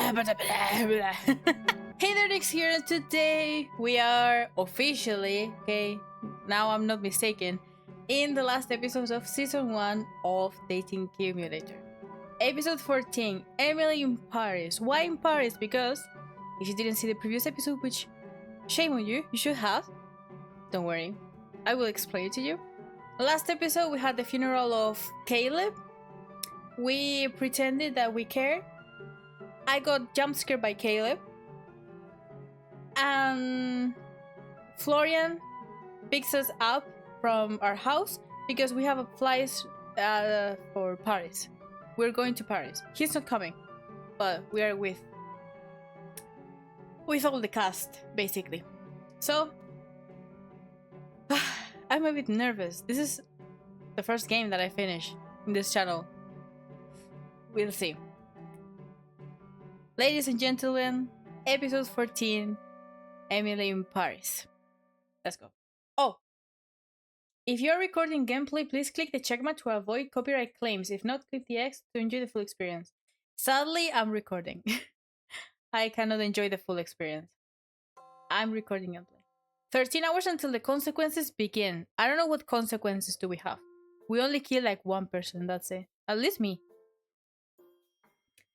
Hey there, Nyx here, and today we are officially, okay, now I'm not mistaken, in the last episode of Season 1 of Dating Killmulator. Episode 14, Emily in Paris. Why in Paris? Because if you didn't see the previous episode, which shame on you, you should have, don't worry, I will explain it to you. Last episode we had the funeral of Caleb. We pretended that we cared. I got jump scared by Caleb. And Florian picks us up from our house because we have a flight for Paris. We're going to Paris. He's not coming, but we are with all the cast, basically. So I'm a bit nervous. This is the first game that I finish in this channel. We'll see. Ladies and gentlemen, episode 14, Emily in Paris. Let's go. Oh! If you're recording gameplay, please click the checkmark to avoid copyright claims. If not, click the X to enjoy the full experience. Sadly, I'm recording. I cannot enjoy the full experience. I'm recording gameplay. 13 hours until the consequences begin. I don't know what consequences do we have. We only kill like one person, that's it. At least me.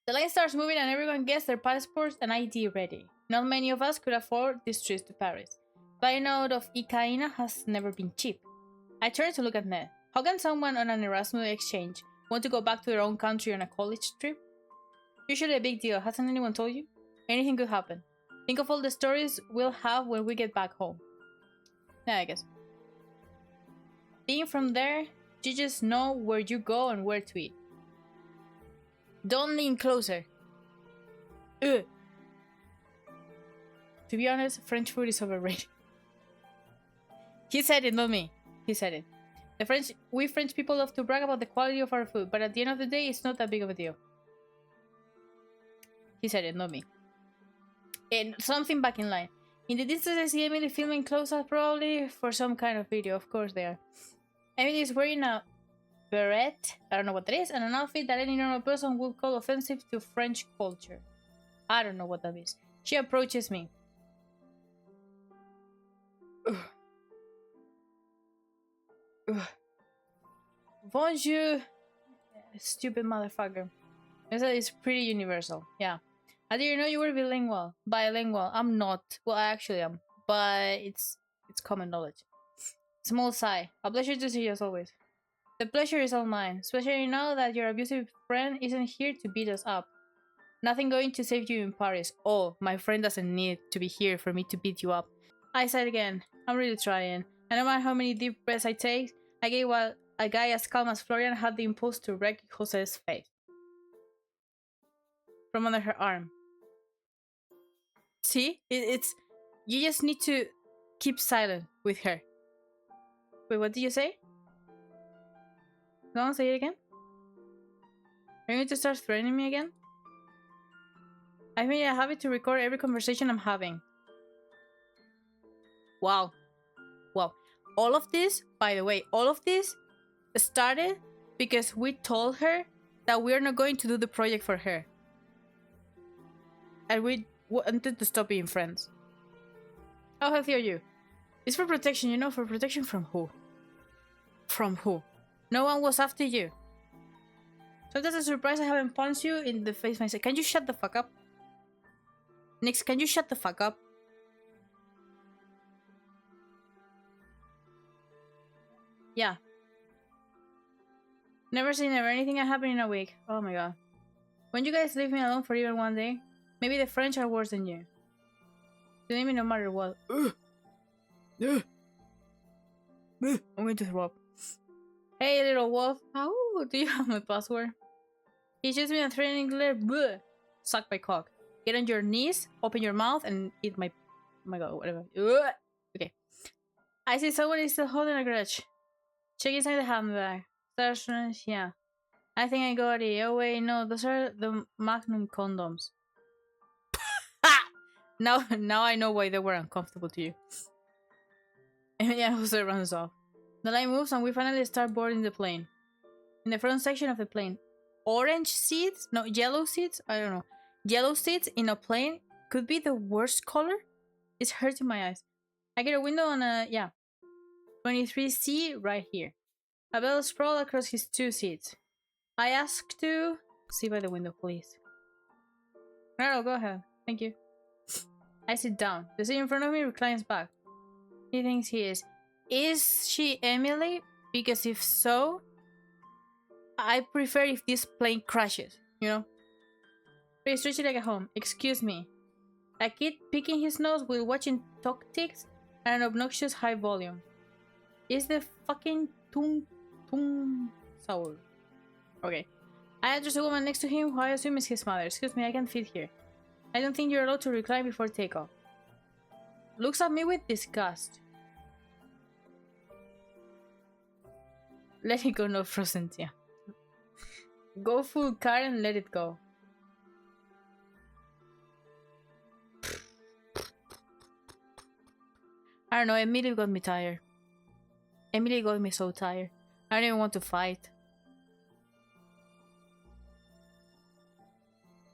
The line starts moving and everyone gets their passports and ID ready. Not many of us could afford this trip to Paris. Flying out of Icaina has never been cheap. I turned to look at Ned. How can someone on an Erasmus exchange want to go back to their own country on a college trip? Usually a big deal, hasn't anyone told you? Anything could happen. Think of all the stories we'll have when we get back home. Yeah, I guess. Being from there, you just know where you go and where to eat. Don't lean closer. Ugh. To be honest, French food is overrated. He said it, not me. He said it. We French people love to brag about the quality of our food, but at the end of the day, it's not that big of a deal. He said it, not me. And something back in line. In the distance, I see Emily filming close-up, probably for some kind of video. Of course they are. Emily is wearing a beret, I don't know what that is, and an outfit that any normal person would call offensive to French culture. I don't know what that is. She approaches me. Ugh. Ugh. Bonjour, stupid motherfucker. It's pretty universal, yeah. I didn't know you were bilingual. Bilingual. I'm not. Well, I actually am, but it's common knowledge. Small sigh. A pleasure to see you as always. The pleasure is all mine, especially now that your abusive friend isn't here to beat us up. Nothing going to save you in Paris. Oh, my friend doesn't need to be here for me to beat you up. I said again, I'm really trying. And no matter how many deep breaths I take, I get while a guy as calm as Florian had the impulse to wreck Jose's face. From under her arm. See? It's... You just need to keep silent with her. Wait, what did you say? Go on, say it again. Are you going to start threatening me again? I made a habit to record every conversation I'm having. Wow. Wow. All of this, by the way, all of this started because we told her that we're not going to do the project for her. And we wanted to stop being friends. How healthy are you? It's for protection, you know, for protection from who? From who? No one was after you. So that's a surprise I haven't punched you in the face myself. Can you shut the fuck up? Nyx, can you shut the fuck up? Yeah. Never say never. Anything can happen in a week. Oh my god. When you guys leave me alone for even one day, maybe the French are worse than you. You need me no matter what. I'm going to throw up. Hey, little wolf. Oh, do you have my password? He shoots me a threatening glare. Bleh. Suck my cock. Get on your knees, open your mouth, and eat my... Oh my god, whatever. Ugh. Okay. I see someone is still holding a grudge. Check inside the handbag. Yeah. I think I got it. Oh wait, no, those are the Magnum condoms. Now I know why they were uncomfortable to you. And yeah, Jose runs off. The line moves and we finally start boarding the plane. In the front section of the plane. Orange seats? No, yellow seats? I don't know. Yellow seats in a plane could be the worst color. It's hurting my eyes. I get a window on a, yeah, 23C right here. Abel sprawled across his 2 seats. I ask to see by the window, please. No, go ahead. Thank you. I sit down. The seat in front of me reclines back. He thinks he is. Is she Emily? Because if so, I prefer if this plane crashes, you know? Pretty stretchy like a home. Excuse me. A kid picking his nose while watching talk ticks at an obnoxious high volume. Is the fucking tung sour. Okay. I address the woman next to him who I assume is his mother. Excuse me, I can't fit here. I don't think you're allowed to recline before takeoff. Looks at me with disgust. Let it go, no frozen tea. Go full car and let it go. I don't know, Emily got me tired. Emily got me so tired. I don't even want to fight.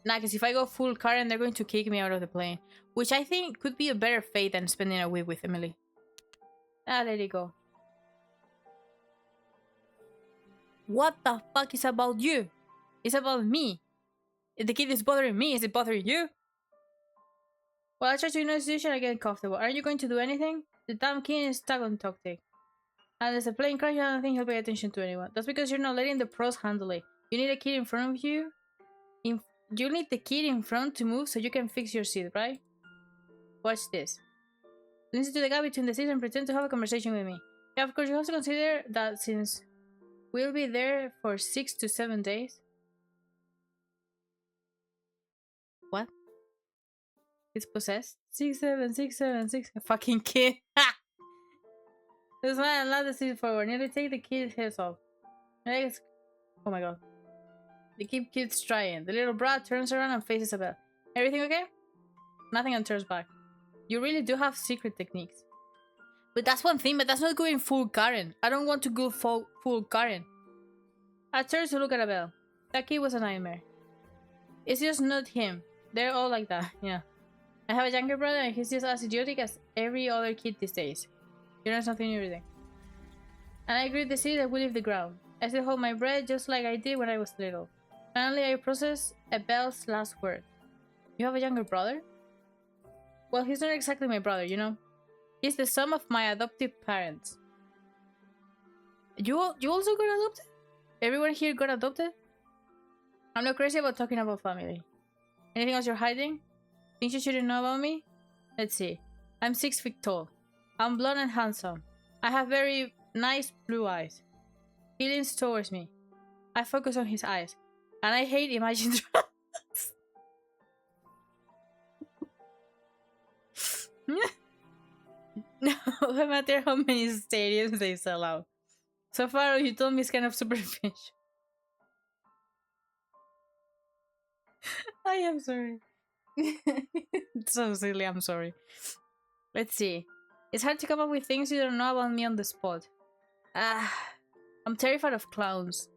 Nah, because if I go full Karen, they're going to kick me out of the plane. Which I think could be a better fate than spending a week with Emily. Ah, let it go. What the fuck is about you? It's about me. If the kid is bothering me, is it bothering you? Well, I try to ignore the situation, I get comfortable. Aren't you going to do anything? The damn kid is stuck on tactic. And there's a plane crash, I don't think he'll pay attention to anyone. That's because you're not letting the pros handle it. You need a kid in front of you. You need the kid in front to move so you can fix your seat, right? Watch this. Listen to the guy between the seats and pretend to have a conversation with me. Yeah, of course, you have to consider that since we'll be there for 6 to 7 days. What? It's possessed? 6, 7, 6, 7, 6. A fucking kid. Ha! There's not allowed to see forward. Nearly take the kid's head off. Oh my god. The kid keeps trying. The little brat turns around and faces Abel. Everything okay? Nothing, and turns back. You really do have secret techniques. But that's one thing, but that's not going full Karen. I don't want to go full Karen. I turn to look at Abel. That kid was a nightmare. It's just not him. They're all like that, yeah. I have a younger brother and he's just as idiotic as every other kid these days. You learn something new every day. And I agree with the city that will leave the ground. I still hold my breath just like I did when I was little. Finally, I process Abel's last word. You have a younger brother? Well, he's not exactly my brother, you know? He's the son of my adoptive parents. You also got adopted? Everyone here got adopted? I'm not crazy about talking about family. Anything else you're hiding? Things you shouldn't know about me? Let's see. I'm 6 feet tall. I'm blonde and handsome. I have very nice blue eyes. He leans towards me. I focus on his eyes. And I hate imagined dragons. No matter how many stadiums they sell out. So far, you told me it's kind of superficial. I am sorry. It's so silly, I'm sorry. Let's see. It's hard to come up with things you don't know about me on the spot. I'm terrified of clowns.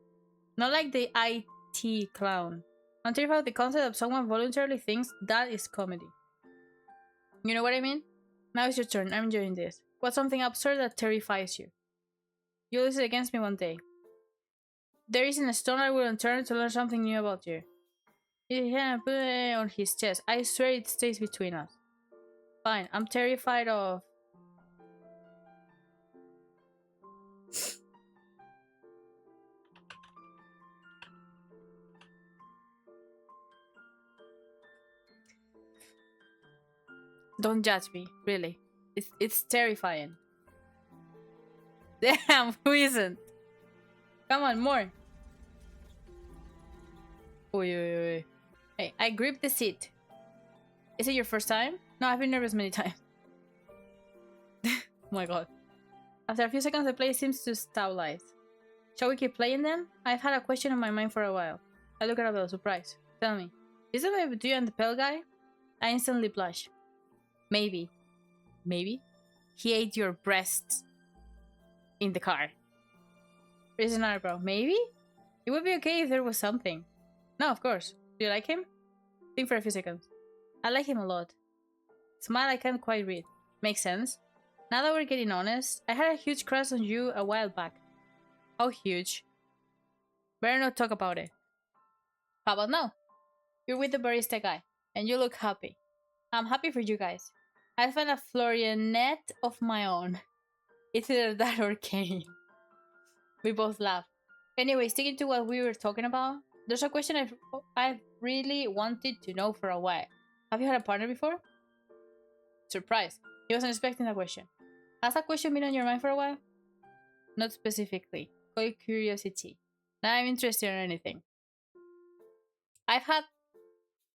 Not like the IT clown. I'm terrified of the concept of someone voluntarily thinks that is comedy. You know what I mean? Now it's your turn. I'm enjoying this. What's something absurd that terrifies you? You'll use it against me one day. There isn't a stone I wouldn't turn to learn something new about you. He put it on his chest. I swear it stays between us. Fine, I'm terrified of... Don't judge me, really. It's terrifying. Damn, who isn't? Come on, more. Oi. Hey, I grip the seat. Is it your first time? No, I've been nervous many times. Oh my god. After a few seconds, the play seems to stabilize. Shall we keep playing then? I've had a question on my mind for a while. I look at Abel, surprised. Tell me, is it maybe you and the pale guy? I instantly blush. Maybe. Maybe? He ate your breasts in the car. Raise an eyebrow. Maybe? It would be okay if there was something. No, of course. Do you like him? Think for a few seconds. I like him a lot. Smile I can't quite read. Makes sense. Now that we're getting honest, I had a huge crush on you a while back. How huge? Better not talk about it. How about now? You're with the barista guy, and you look happy. I'm happy for you guys. I found a Florionette of my own. It's either that or Kane. We both laugh. Anyway, sticking to what we were talking about, there's a question I've really wanted to know for a while. Have you had a partner before? Surprise. He wasn't expecting that question. Has that question been on your mind for a while? Not specifically. Quite curiosity. Now I'm interested in anything. I've had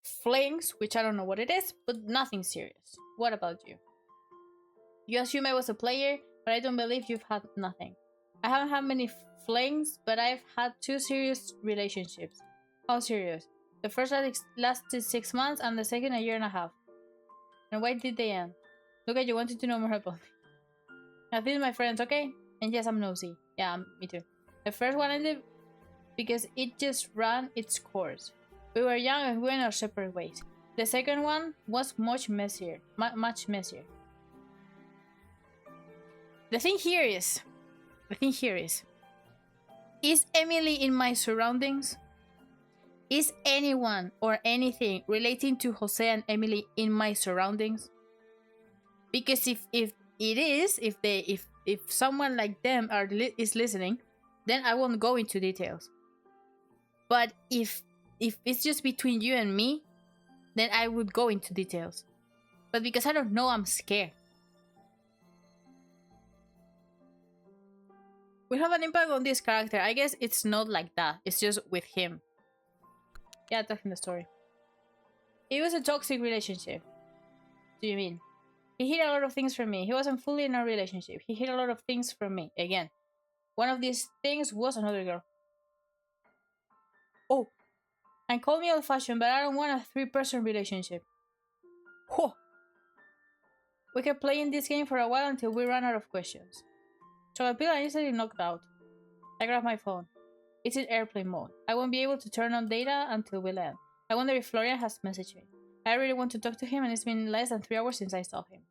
flings, which I don't know what it is, but nothing serious. What about you? You assume I was a player, but I don't believe you've had nothing. I haven't had many flings, but I've had 2 serious relationships. How serious? The first lasted 6 months and the second a year and a half. And why did they end? Look, you wanted to know more about me. Now these are my friends, okay? And yes, I'm nosy. Yeah, me too. The first one ended because it just ran its course. We were young and we went our separate ways. The second one was much messier. Much messier. The thing here is, is Emily in my surroundings? Is anyone or anything relating to Jose and Emily in my surroundings? Because if it is, if someone like them is listening, then I won't go into details. But if it's just between you and me, then I would go into details. But because I don't know, I'm scared. We have an impact on this character. I guess it's not like that. It's just with him. Yeah, tell him the story. It was a toxic relationship. What do you mean? He hid a lot of things from me. He wasn't fully in a relationship. He hid a lot of things from me. Again, one of these things was another girl. Oh, and call me old-fashioned, but I don't want a 3-person relationship. Whoa. We kept playing this game for a while until we ran out of questions. So I feel I instantly knocked out. I grabbed my phone. It's in airplane mode. I won't be able to turn on data until we land. I wonder if Florian has messaged me. I really want to talk to him and it's been less than 3 hours since I saw him.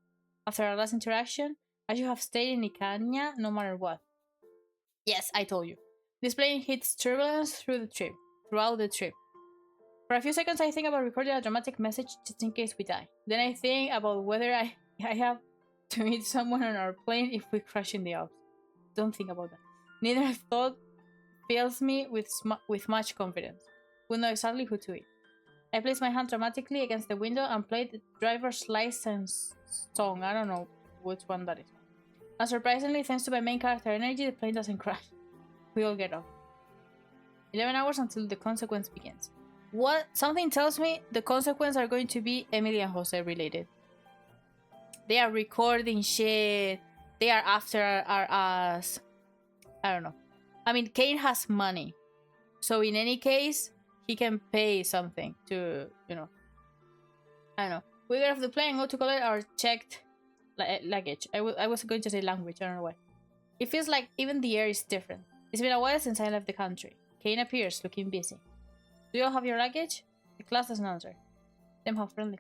After our last interaction, I should have stayed in Icania no matter what. Yes, I told you. This plane hits turbulence throughout the trip. For a few seconds I think about recording a dramatic message just in case we die. Then I think about whether I have to meet someone on our plane if we crash in the Alps. Don't think about that. Neither thought fills me with much confidence. We'll know exactly who to eat. I placed my hand dramatically against the window and played the driver's license song. I don't know which one that is. And surprisingly, thanks to my main character energy, the plane doesn't crash. We all get off. 11 hours until the consequence begins. What? Something tells me the consequence are going to be Emily and Jose related. They are recording shit. They are after our ass. I don't know. I mean, Kane has money. So in any case, he can pay something to, I don't know. We get off the plane and go to collect our checked luggage. I was going to say language, I don't know why. It feels like even the air is different. It's been a while since I left the country. Kane appears, looking busy. Do you all have your luggage? The class doesn't answer. Them how friendly.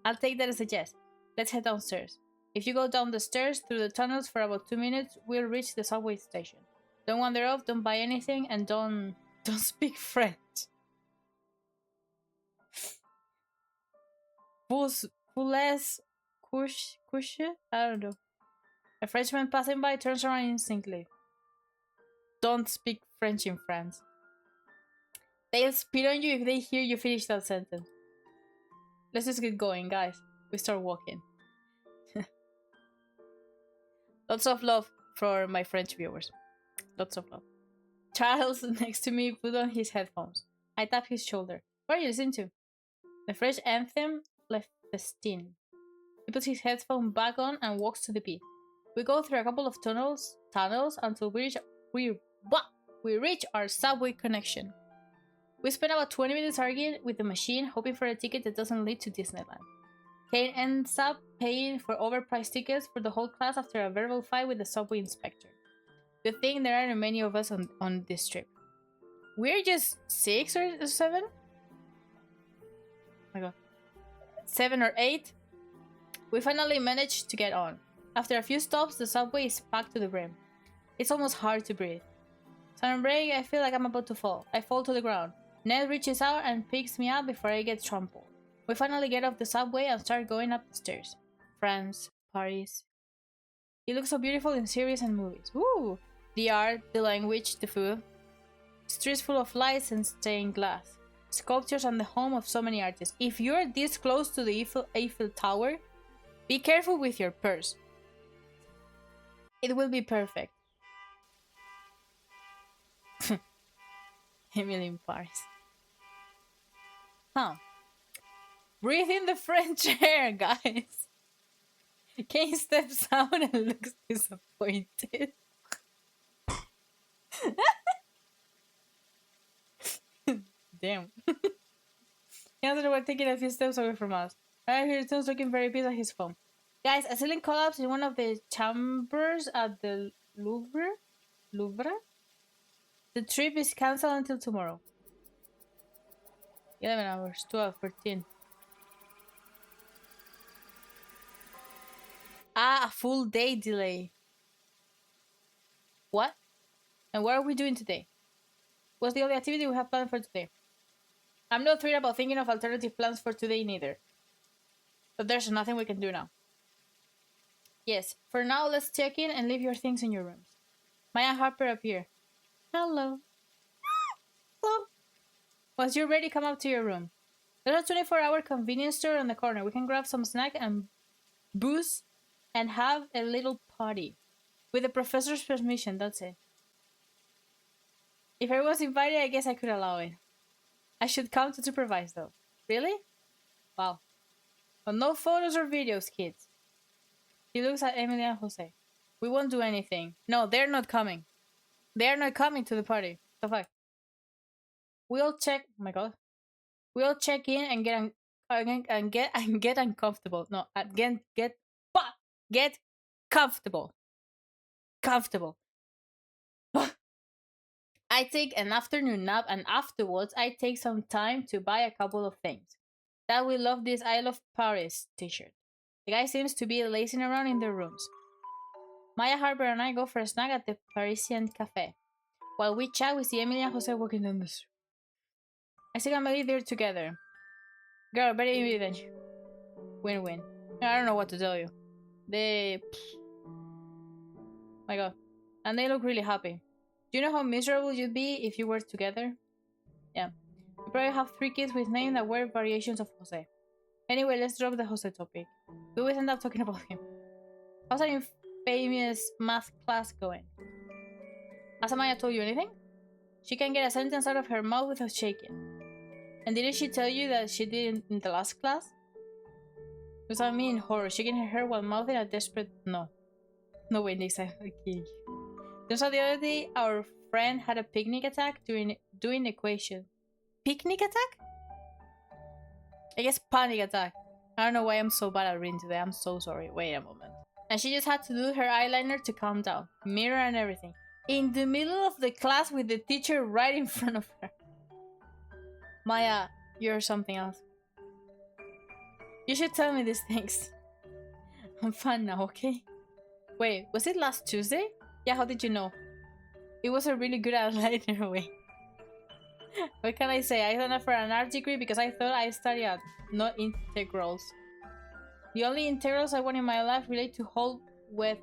I'll take that as a yes. Let's head downstairs. If you go down the stairs through the tunnels for about 2 minutes, we'll reach the subway station. Don't wander off, don't buy anything, and don't speak French. Poules couche? I don't know. A Frenchman passing by turns around instantly. Don't speak French in France. They'll spit on you if they hear you finish that sentence. Let's just get going, guys. We start walking. Lots of love for my French viewers. Lots of love. Charles next to me put on his headphones. I tap his shoulder. What are you listening to? The French anthem, Le Festin. He puts his headphone back on and walks to the beat. We go through a couple of tunnels until we reach our subway connection. We spend about 20 minutes arguing with the machine, hoping for a ticket that doesn't lead to Disneyland. Kane ends up paying for overpriced tickets for the whole class after a verbal fight with the subway inspector. Good thing there aren't many of us on this trip. We're just 6 or 7? my god, 7 or 8, we finally managed to get on. After a few stops, the subway is packed to the brim. It's almost hard to breathe. So on break, I feel like I'm about to fall. I fall to the ground. Ned reaches out and picks me up before I get trampled. We finally get off the subway and start going up the stairs. France, Paris. It looks so beautiful in series and movies. Woo! The art, the language, the food. Streets full of lights and stained glass. Sculptures and the home of so many artists. If you're this close to the Eiffel Tower, be careful with your purse. It will be perfect. Emily in Paris. Huh. Breathe in the French air, guys. Kane steps out and looks disappointed. Damn. Answer we're taking a few steps away from us. Right, he returns looking very pissed at his phone. Guys, a ceiling collapsed in one of the chambers at the Louvre? The trip is cancelled until tomorrow. 11 hours, 12, 14. Ah, a full day delay. What? And what are we doing today? What's the only activity we have planned for today? I'm not thrilled about thinking of alternative plans for today neither. But there's nothing we can do now. Yes, for now let's check in and leave your things in your rooms. Maya and Harper appear. Hello. Hello. Once you're ready, come up to your room. There's a 24-hour convenience store on the corner. We can grab some snack and booze and have a little party. With the professor's permission, that's it. If I was invited, I guess I could allow it. I should come to supervise though. Really? Wow. But no photos or videos, kids. He looks at Emily and Jose. We won't do anything. No, they're not coming. They're not coming to the party. The fuck? We'll check. Oh my god. We'll check in and get uncomfortable. No, get comfortable. Comfortable. I take an afternoon nap and afterwards I take some time to buy a couple of things. Dad will love this I Love Paris t-shirt. The guy seems to be lazing around in their rooms. Maya, Harper, and I go for a snack at the Parisian cafe. While we chat, we see Emily and Jose walking down the street. I see Emily there together. Girl, very evident. Win-win. I don't know what to tell you. My god. And they look really happy. Do you know how miserable you'd be if you were together? Yeah. You probably have 3 kids with names that were variations of Jose. Anyway, let's drop the Jose topic. We always end up talking about him. How's our famous math class going? Has Amaya told you anything? She can get a sentence out of her mouth without shaking. And didn't she tell you that she did in the last class? Was that me in horror, shaking her hair while mouthing a desperate no. No way, Nyxanth. Okay. Turns out the other day, our friend had a picnic attack doing equation. Picnic attack? I guess panic attack. I don't know why I'm so bad at reading today. I'm so sorry. Wait a moment. And she just had to do her eyeliner to calm down. Mirror and everything. In the middle of the class with the teacher right in front of her. Maya, you're something else. You should tell me these things. I'm fine now, okay? Wait, was it last Tuesday? Yeah, how did you know? It was a really good eyeliner way. What can I say? I signed up for an art degree because I thought I studied art, not integrals. The only integrals I want in my life relate to whole wheat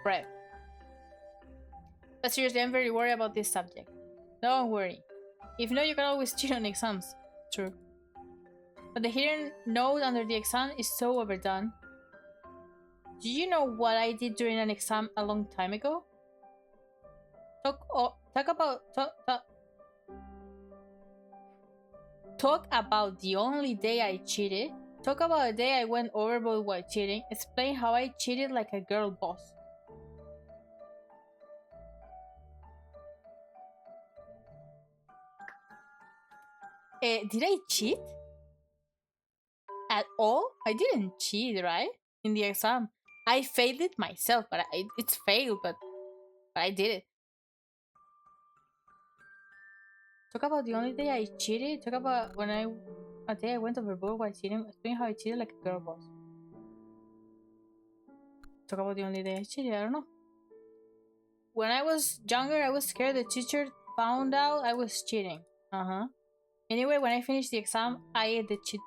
bread. But seriously, I'm very worried about this subject. Don't worry. If not, you can always cheat on exams. True. But the hidden note under the exam is so overdone. Do you know what I did during an exam a long time ago? Talk about the only day I cheated. Talk about a day I went overboard while cheating. Explain how I cheated like a girl boss. Did I cheat? At all? I didn't cheat, right? In the exam. I failed it myself, but it's failed, but I did it. Talk about the only day I cheated. Talk about when I A day I went overboard while cheating, explaining how I cheated like a girl boss. Talk about the only day I cheated, I don't know. When I was younger, I was scared the teacher found out I was cheating. Anyway, when I finished the exam, I ate the cheat.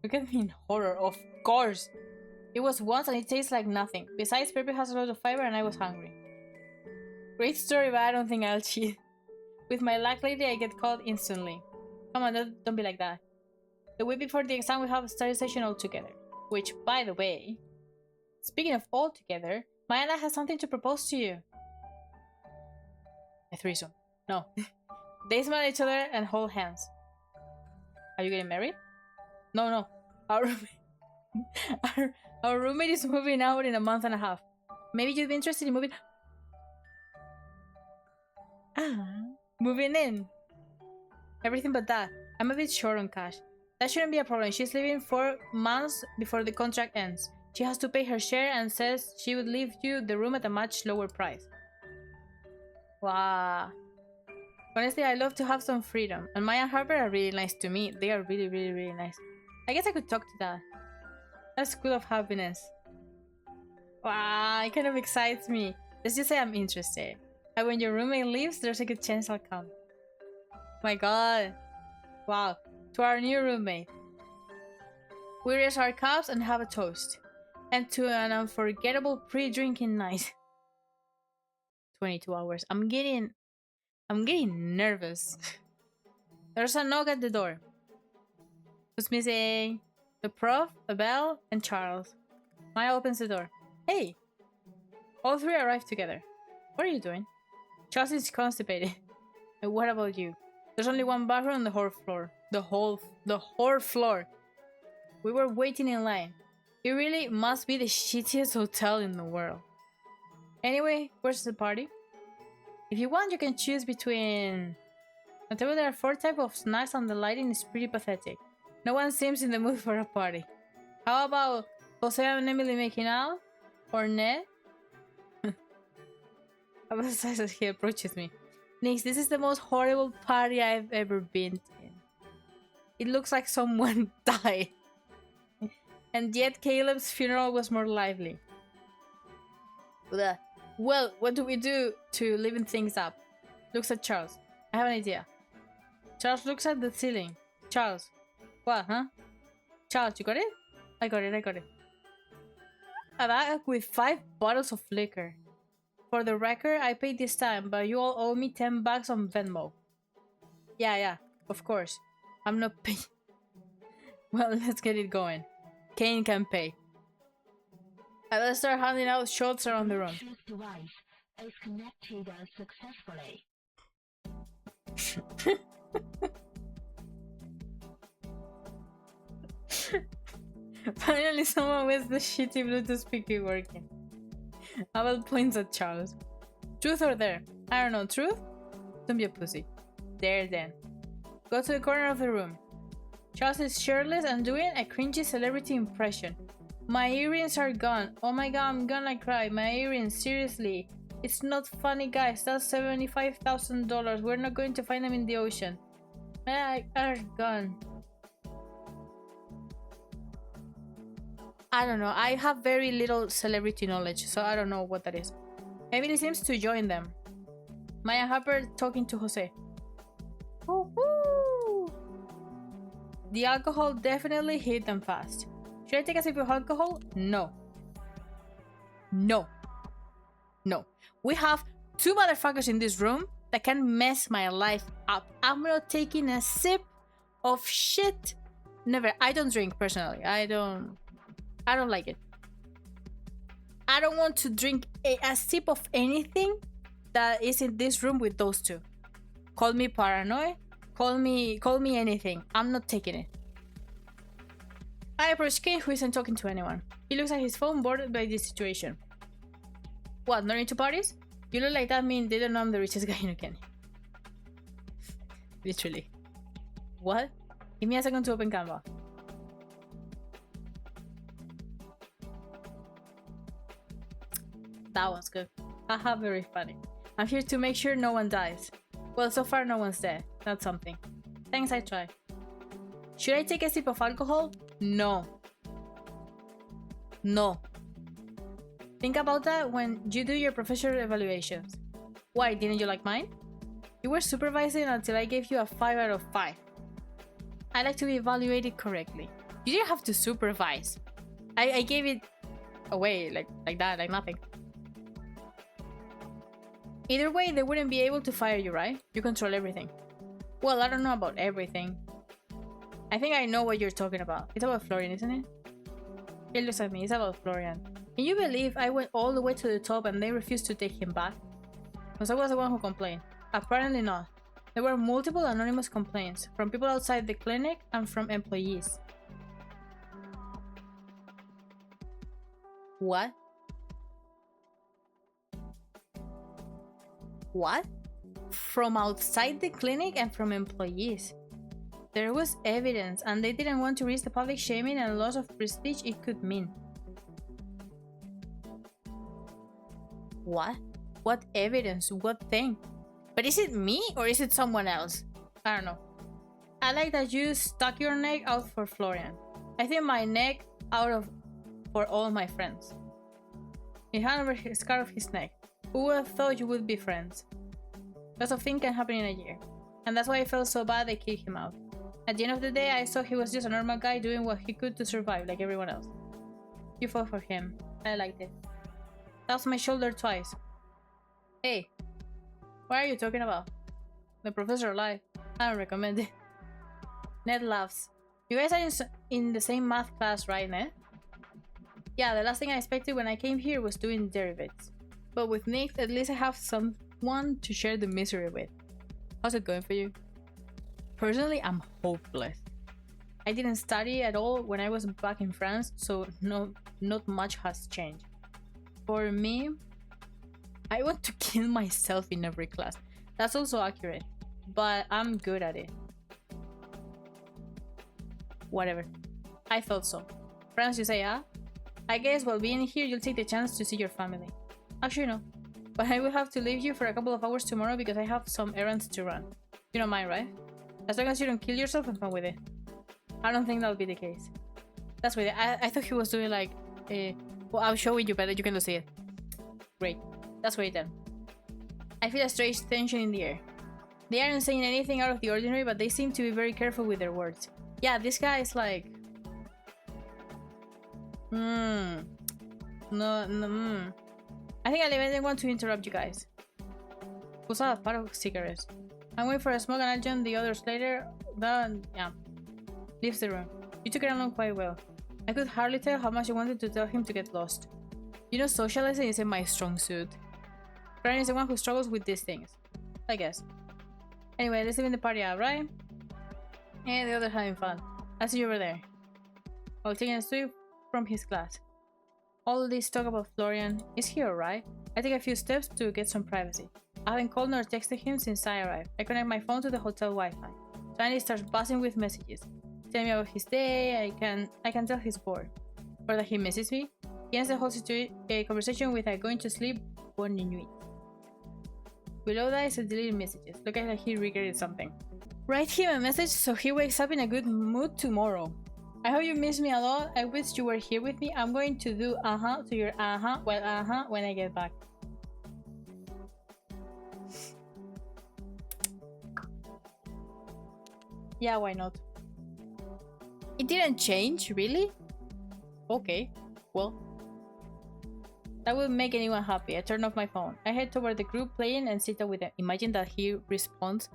Look at me in horror, of course. It was once and it tastes like nothing. Besides, pepper has a lot of fiber and I was hungry. Great story, but I don't think I'll cheat. With my luck lately, I get caught instantly. Come on, don't be like that. The week before the exam, we have a study session all together. Which, by the way, speaking of all together, Mayana has something to propose to you. A threesome. No. They smile at each other and hold hands. Are you getting married? No. Our roommate is moving out in a month and a half. Maybe you'd be interested in moving... Moving in. Everything but that. I'm a bit short on cash. That shouldn't be a problem. She's leaving 4 months before the contract ends. She has to pay her share and says she would leave you the room at a much lower price. Wow. Honestly, I love to have some freedom. And Maya and Harper are really nice to me. They are really, really, really nice. I guess I could talk to that. That's cool of happiness. Wow, it kind of excites me. Let's just say I'm interested. And when your roommate leaves, there's a good chance I'll come. My god. Wow. To our new roommate. We raise our cups and have a toast. And to an unforgettable pre-drinking night. 22 hours. I'm getting nervous. There's a knock at the door. Who's missing? The prof, Abel, and Charles. Maya opens the door. Hey! All 3 arrive together. What are you doing? Charles is constipated. And what about you? There's only one bathroom on the whole floor. The whole floor. We were waiting in line. It really must be the shittiest hotel in the world. Anyway, where's the party? If you want, you can choose between... On the table there are 4 types of snacks and the lighting is pretty pathetic. No one seems in the mood for a party. How about Jose and Emily making out? Or Ned? As he approaches me. Nyx, this is the most horrible party I've ever been in. It looks like someone died. And yet Caleb's funeral was more lively. Well, what do we do to liven things up? Looks at Charles. I have an idea. Charles looks at the ceiling. Charles. What, huh? Charles, you got it? I got it. A bag with 5 bottles of liquor. For the record, I paid this time, but you all owe me $10 on Venmo. Yeah, of course. I'm not paying. Well, let's get it going. Kane can pay. I will start handing out shots around the room. Device is connected successfully. Finally, someone with the shitty Bluetooth speaker working. Abel points at Charles. Truth or dare? I don't know. Truth? Don't be a pussy. Dare then. Go to the corner of the room. Charles is shirtless and doing a cringy celebrity impression. My earrings are gone. Oh my god, I'm gonna cry. My earrings, seriously. It's not funny, guys. That's $75,000. We're not going to find them in the ocean. My are gone. I don't know. I have very little celebrity knowledge, so I don't know what that is. Emily seems to join them. Maya and Harper talking to Jose. Woohoo! The alcohol definitely hit them fast. Should I take a sip of alcohol? No. We have 2 motherfuckers in this room that can mess my life up. I'm not taking a sip of shit. Never. I don't drink personally. I don't like it. I don't want to drink a sip of anything that is in this room with those 2. Call me paranoid. Call me anything. I'm not taking it. I approach Kane, who isn't talking to anyone. He looks at his phone, bored by this situation. What, not into parties? You look like that mean they don't know I'm the richest guy in Kenny. Literally. What? Give me a second to open Canva. That was good. Haha, very funny. I'm here to make sure no one dies. Well, so far no one's dead. That's something. Thanks, I try. Should I take a sip of alcohol? No. No. Think about that when you do your professional evaluations. Why, didn't you like mine? You were supervising until I gave you a 5 out of 5. I like to be evaluated correctly. You didn't have to supervise. I gave it away like that, like nothing. Either way, they wouldn't be able to fire you, right? You control everything. Well, I don't know about everything. I think I know what you're talking about. It's about Florian, isn't it? He looks at me. It's about Florian. Can you believe I went all the way to the top and they refused to take him back? Because I was the one who complained. Apparently not. There were multiple anonymous complaints from people outside the clinic and from employees. What? What? From outside the clinic and from employees. There was evidence and they didn't want to risk the public shaming and loss of prestige it could mean. What? What evidence? What thing? But is it me or is it someone else? I don't know. I like that you stuck your neck out for Florian. I think my neck out for all my friends. He hand over his scarf of his neck. Who would have thought you would be friends? Lots of things can happen in a year. And that's why I felt so bad they kicked him out. At the end of the day, I saw he was just a normal guy doing what he could to survive like everyone else. You fought for him. I liked it. Taps my shoulder twice. Hey, what are you talking about? The professor lied. I don't recommend it. Ned laughs. You guys are in the same math class, right, Ned? Yeah, the last thing I expected when I came here was doing derivatives. But with Nick, at least I have someone to share the misery with. How's it going for you? Personally, I'm hopeless. I didn't study at all when I was back in France, so not much has changed. For me, I want to kill myself in every class. That's also accurate, but I'm good at it. Whatever. I thought so. France, you say, huh? I guess while being here, you'll take the chance to see your family. Actually, no. But I will have to leave you for a couple of hours tomorrow because I have some errands to run. You don't mind, right? As long as you don't kill yourself, I'm fine with it. I don't think that'll be the case. That's weird. I thought he was doing like... well, I'm showing you, but you cannot see it. Great. That's great then. I feel a strange tension in the air. They aren't saying anything out of the ordinary, but they seem to be very careful with their words. Yeah, this guy is like... I think I didn't want to interrupt you guys. Who's a pack of cigarettes? I'm waiting for a smoke and I'll join the others later. Then, yeah. Leaves the room. You took it along quite well. I could hardly tell how much I wanted to tell him to get lost. You know, socializing isn't my strong suit. Brian is the one who struggles with these things. I guess. Anyway, let's leave the party out, right? And the others having fun. I'll see you over there. I'll take a sweep from his class. All this talk about Florian, is he alright? I take a few steps to get some privacy. I haven't called nor texted him since I arrived. I connect my phone to the hotel Wi-Fi. Suddenly starts buzzing with messages. Tell me about his day, I can tell he's bored. Or that he misses me. He ends the whole conversation with a going to sleep, bonne nuit. Below that is a deleted messages. Look like he regretted something. Write him a message so he wakes up in a good mood tomorrow. I hope you miss me a lot. I wish you were here with me. I'm going to do to your when I get back. Yeah, why not? It didn't change, really? Okay, well. That would make anyone happy. I turn off my phone. I head toward the group playing and sit down with them. Imagine that he responds,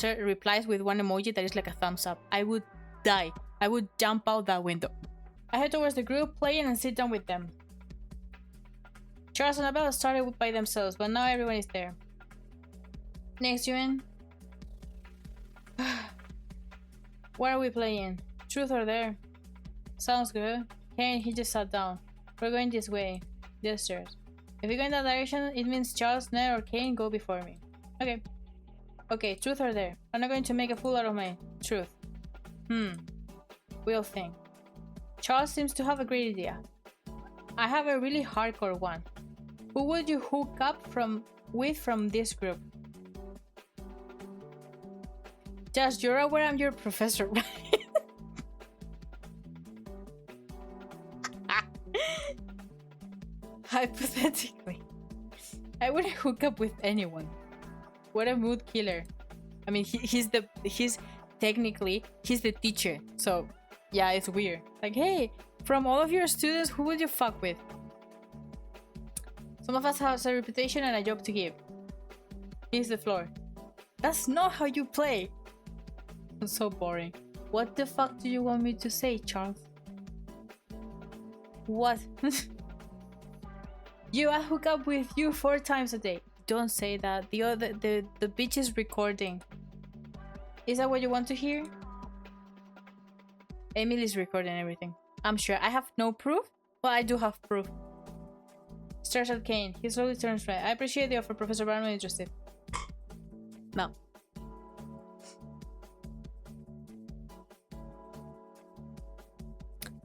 replies with one emoji that is like a thumbs up. I would die. I would jump out that window. I head towards the group playing and sit down with them. Charles and Abel started by themselves, but now everyone is there. Next, Yuan. What are we playing? Truth or Dare? Sounds good. Kane, he just sat down. We're going this way. The stairs. If we go in that direction, it means Charles, Ned, or Kane go before me. Okay. Okay, truth or dare? I'm not going to make a fool out of my truth. We'll think. Charles seems to have a great idea. I have a really hardcore one. Who would you hook up with from this group? Josh, you're aware I'm your professor, right? Hypothetically, I wouldn't hook up with anyone. What a mood killer. I mean, he's technically the teacher, so yeah, it's weird. Like, hey, from all of your students, who would you fuck with? Some of us have a reputation and a job to give. Here's the floor. That's not how you play. It's so boring. What the fuck do you want me to say, Charles? What? I hook up with you 4 times a day. Don't say that. The bitch is recording. Is that what you want to hear? Emily's recording everything. I'm sure. I have no proof, but I do have proof. Stares at Kane. He slowly turns red. I appreciate the offer, Professor, but I'm not interested. No.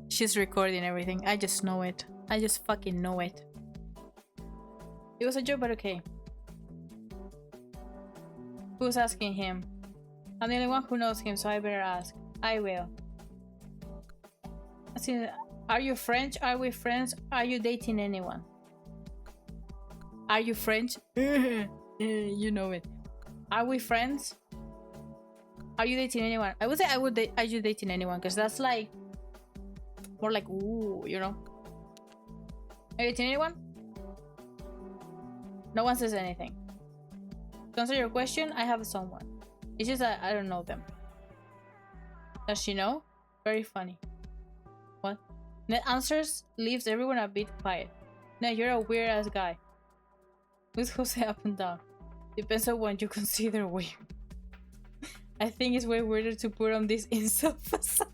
She's recording everything. I just know it. I just fucking know it. It was a joke, but okay. Who's asking him? I'm the only one who knows him, so I better ask. I will. Are you French? Are we friends? Are you dating anyone? Are you French? You know it. Are we friends? Are you dating anyone? I would say are you dating anyone? Because that's like more like, ooh, you know. Are you dating anyone? No one says anything. To answer your question, I have someone. It's just that I don't know them. Does she know? Very funny. What? Net answers leaves everyone a bit quiet. Nah, you're a weird ass guy. With Jose up and down. Depends on what you consider weird. I think it's way weirder to put on this incel facade.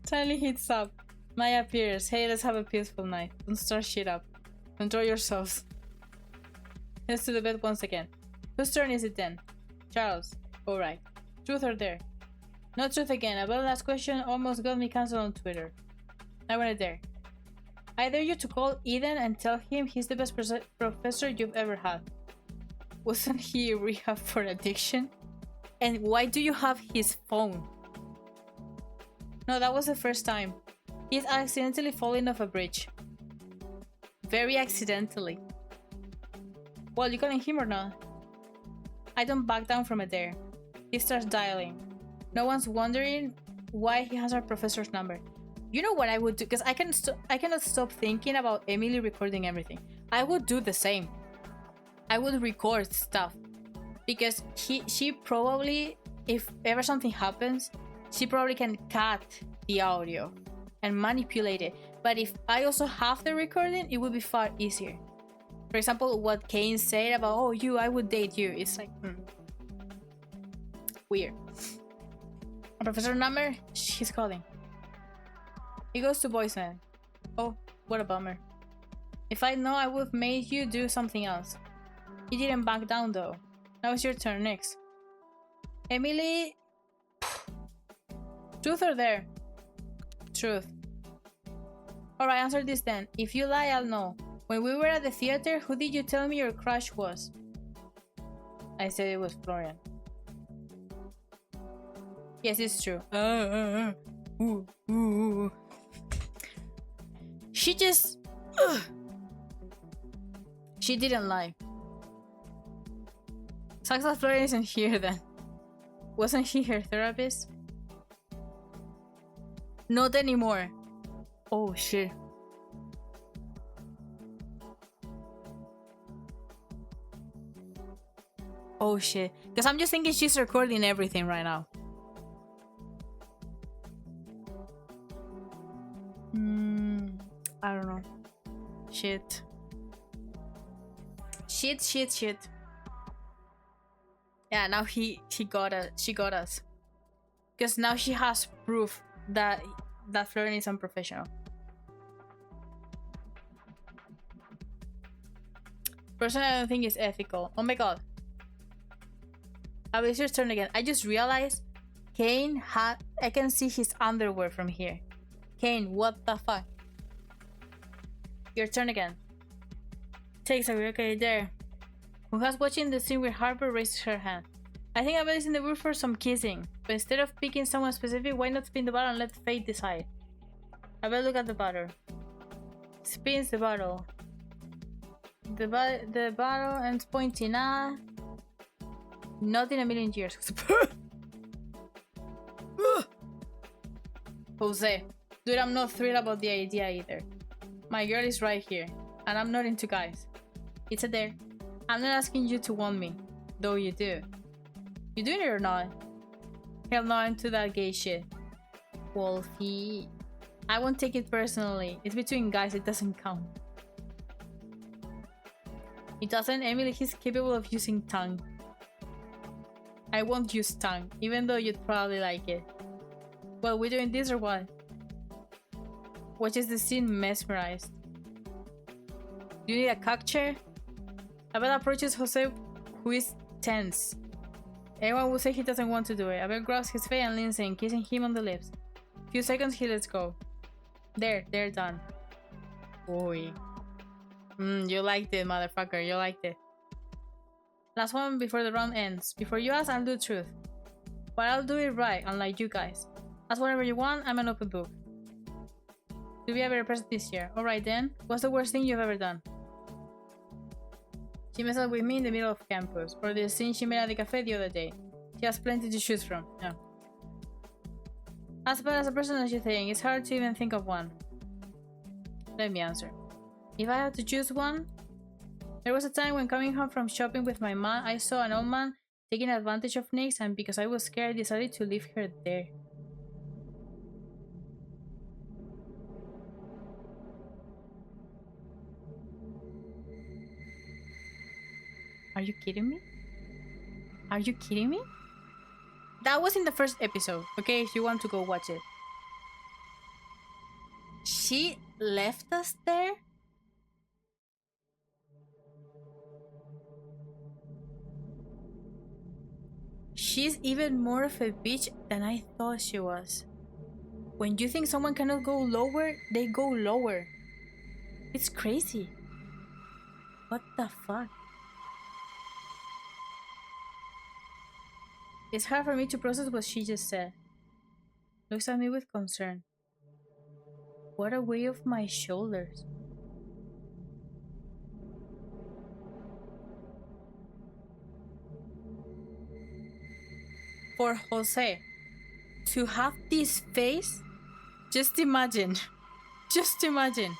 Tiny hits up. Maya appears. Hey, let's have a peaceful night. Don't start shit up. Enjoy yourselves. Heads to the bed once again. Whose turn is it then? Charles. Alright. Truth or dare? Not truth again. A very last question almost got me cancelled on Twitter. I want a dare. I dare you to call Eden and tell him he's the best professor you've ever had. Wasn't he rehab for addiction? And why do you have his phone? No, that was the first time. He's accidentally falling off a bridge. Very accidentally. Well, you calling him or not? I don't back down from a dare. He starts dialing. No one's wondering why he has our professor's number. You know what I would do? Because I cannot stop thinking about Emily recording everything. I would do the same. I would record stuff. Because she probably, if ever something happens, she probably can cut the audio and manipulate it. But if I also have the recording, it would be far easier. For example, what Kane said about, oh, I would date you. It's like, weird. A professor number? She's calling. He goes to voicemail. Oh, what a bummer. If I know, I would have made you do something else. You didn't back down though. Now it's your turn next. Emily... Truth or dare? Truth. Alright, answer this then. If you lie, I'll know. When we were at the theater, who did you tell me your crush was? I said it was Florian. Yes, it's true. She just... She didn't lie. Sucks that Florian isn't here then. Wasn't he her therapist? Not anymore. Oh shit. Oh shit. Because I'm just thinking she's recording everything right now. I don't know. Shit. Shit. Yeah, now she got us. Because now she has proof that Florian is unprofessional. Personally, I don't think it's ethical. Oh my god. It's your turn again. I just realized Kane I can see his underwear from here. Kane, what the fuck? Your turn again. Takes a okay, there. Who has watching the scene with Harper raises her hand. I think Abel is in the mood for some kissing, but instead of picking someone specific, why not spin the bottle and let fate decide? Abel look at the bottle. Spins the bottle. The bottle ends pointing at... Not in a million years. Jose, dude, I'm not thrilled about the idea either. My girl is right here, and I'm not into guys. It's a dare. I'm not asking you to want me, though you do. You doing it or not? Hell no, into that gay shit. Wolfie. I won't take it personally. It's between guys, it doesn't count. It doesn't? Emily, he's capable of using tongue. I won't use tongue, even though you'd probably like it. Well, we doing this or what? Watches the scene mesmerized. Do you need a cock chair? Abel approaches Jose, who is tense. Anyone will say he doesn't want to do it. Abel grabs his face and leans in, kissing him on the lips. Few seconds, he lets go. There, they're done. Boy. You liked it, motherfucker. You liked it. Last one before the round ends. Before you ask, I'll do the truth. But I'll do it right, unlike you guys. Ask whatever you want, I'm an open book. To be a better person this year. Alright then, what's the worst thing you've ever done? She messed up with me in the middle of campus, or the scene she made at the cafe the other day. She has plenty to choose from. No. As bad as a person as you think, it's hard to even think of one. Let me answer. If I had to choose one, there was a time when coming home from shopping with my mom, I saw an old man taking advantage of Nyx, and because I was scared, I decided to leave her there. Are you kidding me? Are you kidding me? That was in the first episode, okay? If you want to go watch it. She left us there? She's even more of a bitch than I thought she was. When you think someone cannot go lower, they go lower. It's crazy. What the fuck? It's hard for me to process what she just said. Looks at me with concern. What a weight off my shoulders. For Jose to have this face, just imagine. Just imagine.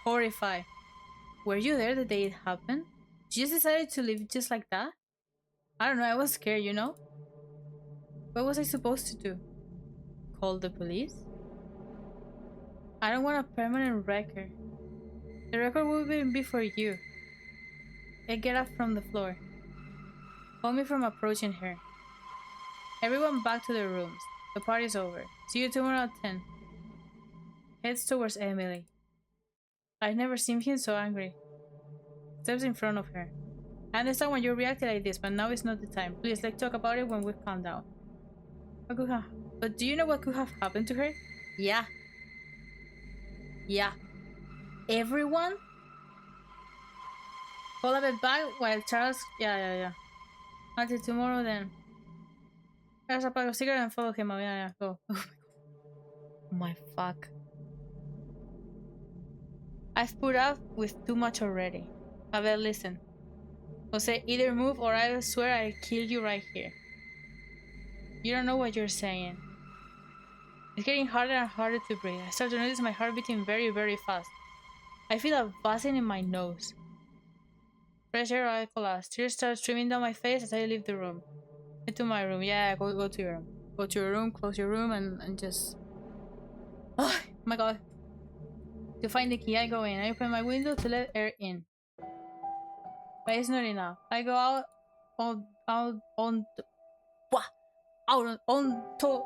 Horrified. Were you there the day it happened? You just decided to leave just like that? I don't know, I was scared, you know? What was I supposed to do? Call the police? I don't want a permanent record. The record will even be for you. Get up from the floor. Hold me from approaching her. Everyone back to their rooms. The party's over. See you tomorrow at 10. Heads towards Emily. I've never seen him so angry. Steps in front of her. I understand when you reacted like this, but now is not the time. Please, let's talk about it when we've calmed down. But do you know what could have happened to her? Yeah. Yeah. Everyone? Hold a bit back while Charles... Yeah. Until tomorrow then. There's a pack of cigarette and follow him. Yeah, go. Oh my fuck. I've put up with too much already. Abel, listen. Jose, either move or I swear I'll kill you right here. You don't know what you're saying. It's getting harder and harder to breathe. I start to notice my heart beating very, very fast. I feel a buzzing in my nose. Fresh air, I collapse. Tears start streaming down my face as I leave the room. Into my room. Yeah, go to your room. Go to your room, close your room, and just... Oh my god. To find the key, I go in. I open my window to let air in. But it's not enough. I go out to...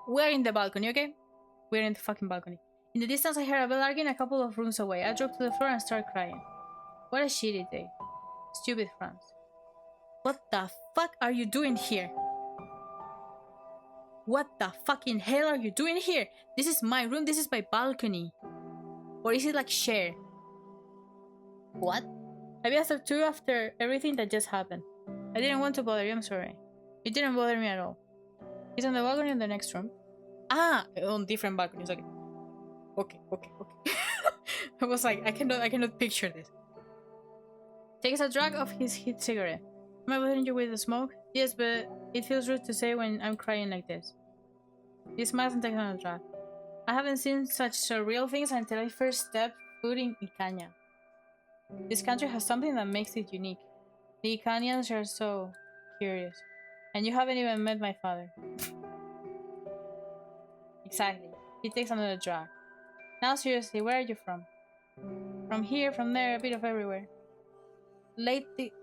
We're in the balcony, okay? We're in the fucking balcony. In the distance, I hear a bell arguing a couple of rooms away. I drop to the floor and start crying. What a shitty day. Stupid France. What the fuck are you doing here? What the fucking hell are you doing here? This is my room, this is my balcony. Or is it like share? What? Maybe after two after everything that just happened. I didn't want to bother you, I'm sorry. You didn't bother me at all. He's on the balcony in the next room. Ah, on different balconies, okay. Okay. I was like, I cannot picture this. Takes a drag of his heat cigarette. Am I bothering you with the smoke? Yes, but it feels rude to say when I'm crying like this. He smiles and takes another drag. I haven't seen such surreal things until I first stepped foot in Icaña. This country has something that makes it unique. The Icanians are so curious. And you haven't even met my father. Exactly. He takes another drag. Now seriously, where are you from? From here, from there, a bit of everywhere. Lately,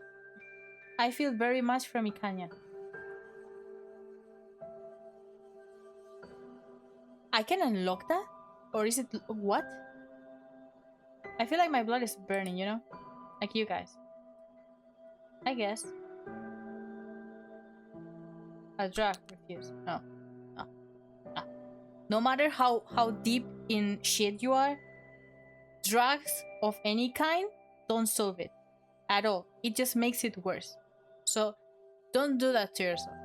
I feel very much from Icaña. I can unlock that? Or is it... what? I feel like my blood is burning, you know? Like you guys. I guess. A drag refuse. No. No matter how deep in shit you are, drugs of any kind don't solve it. At all. It just makes it worse. So, don't do that to yourself.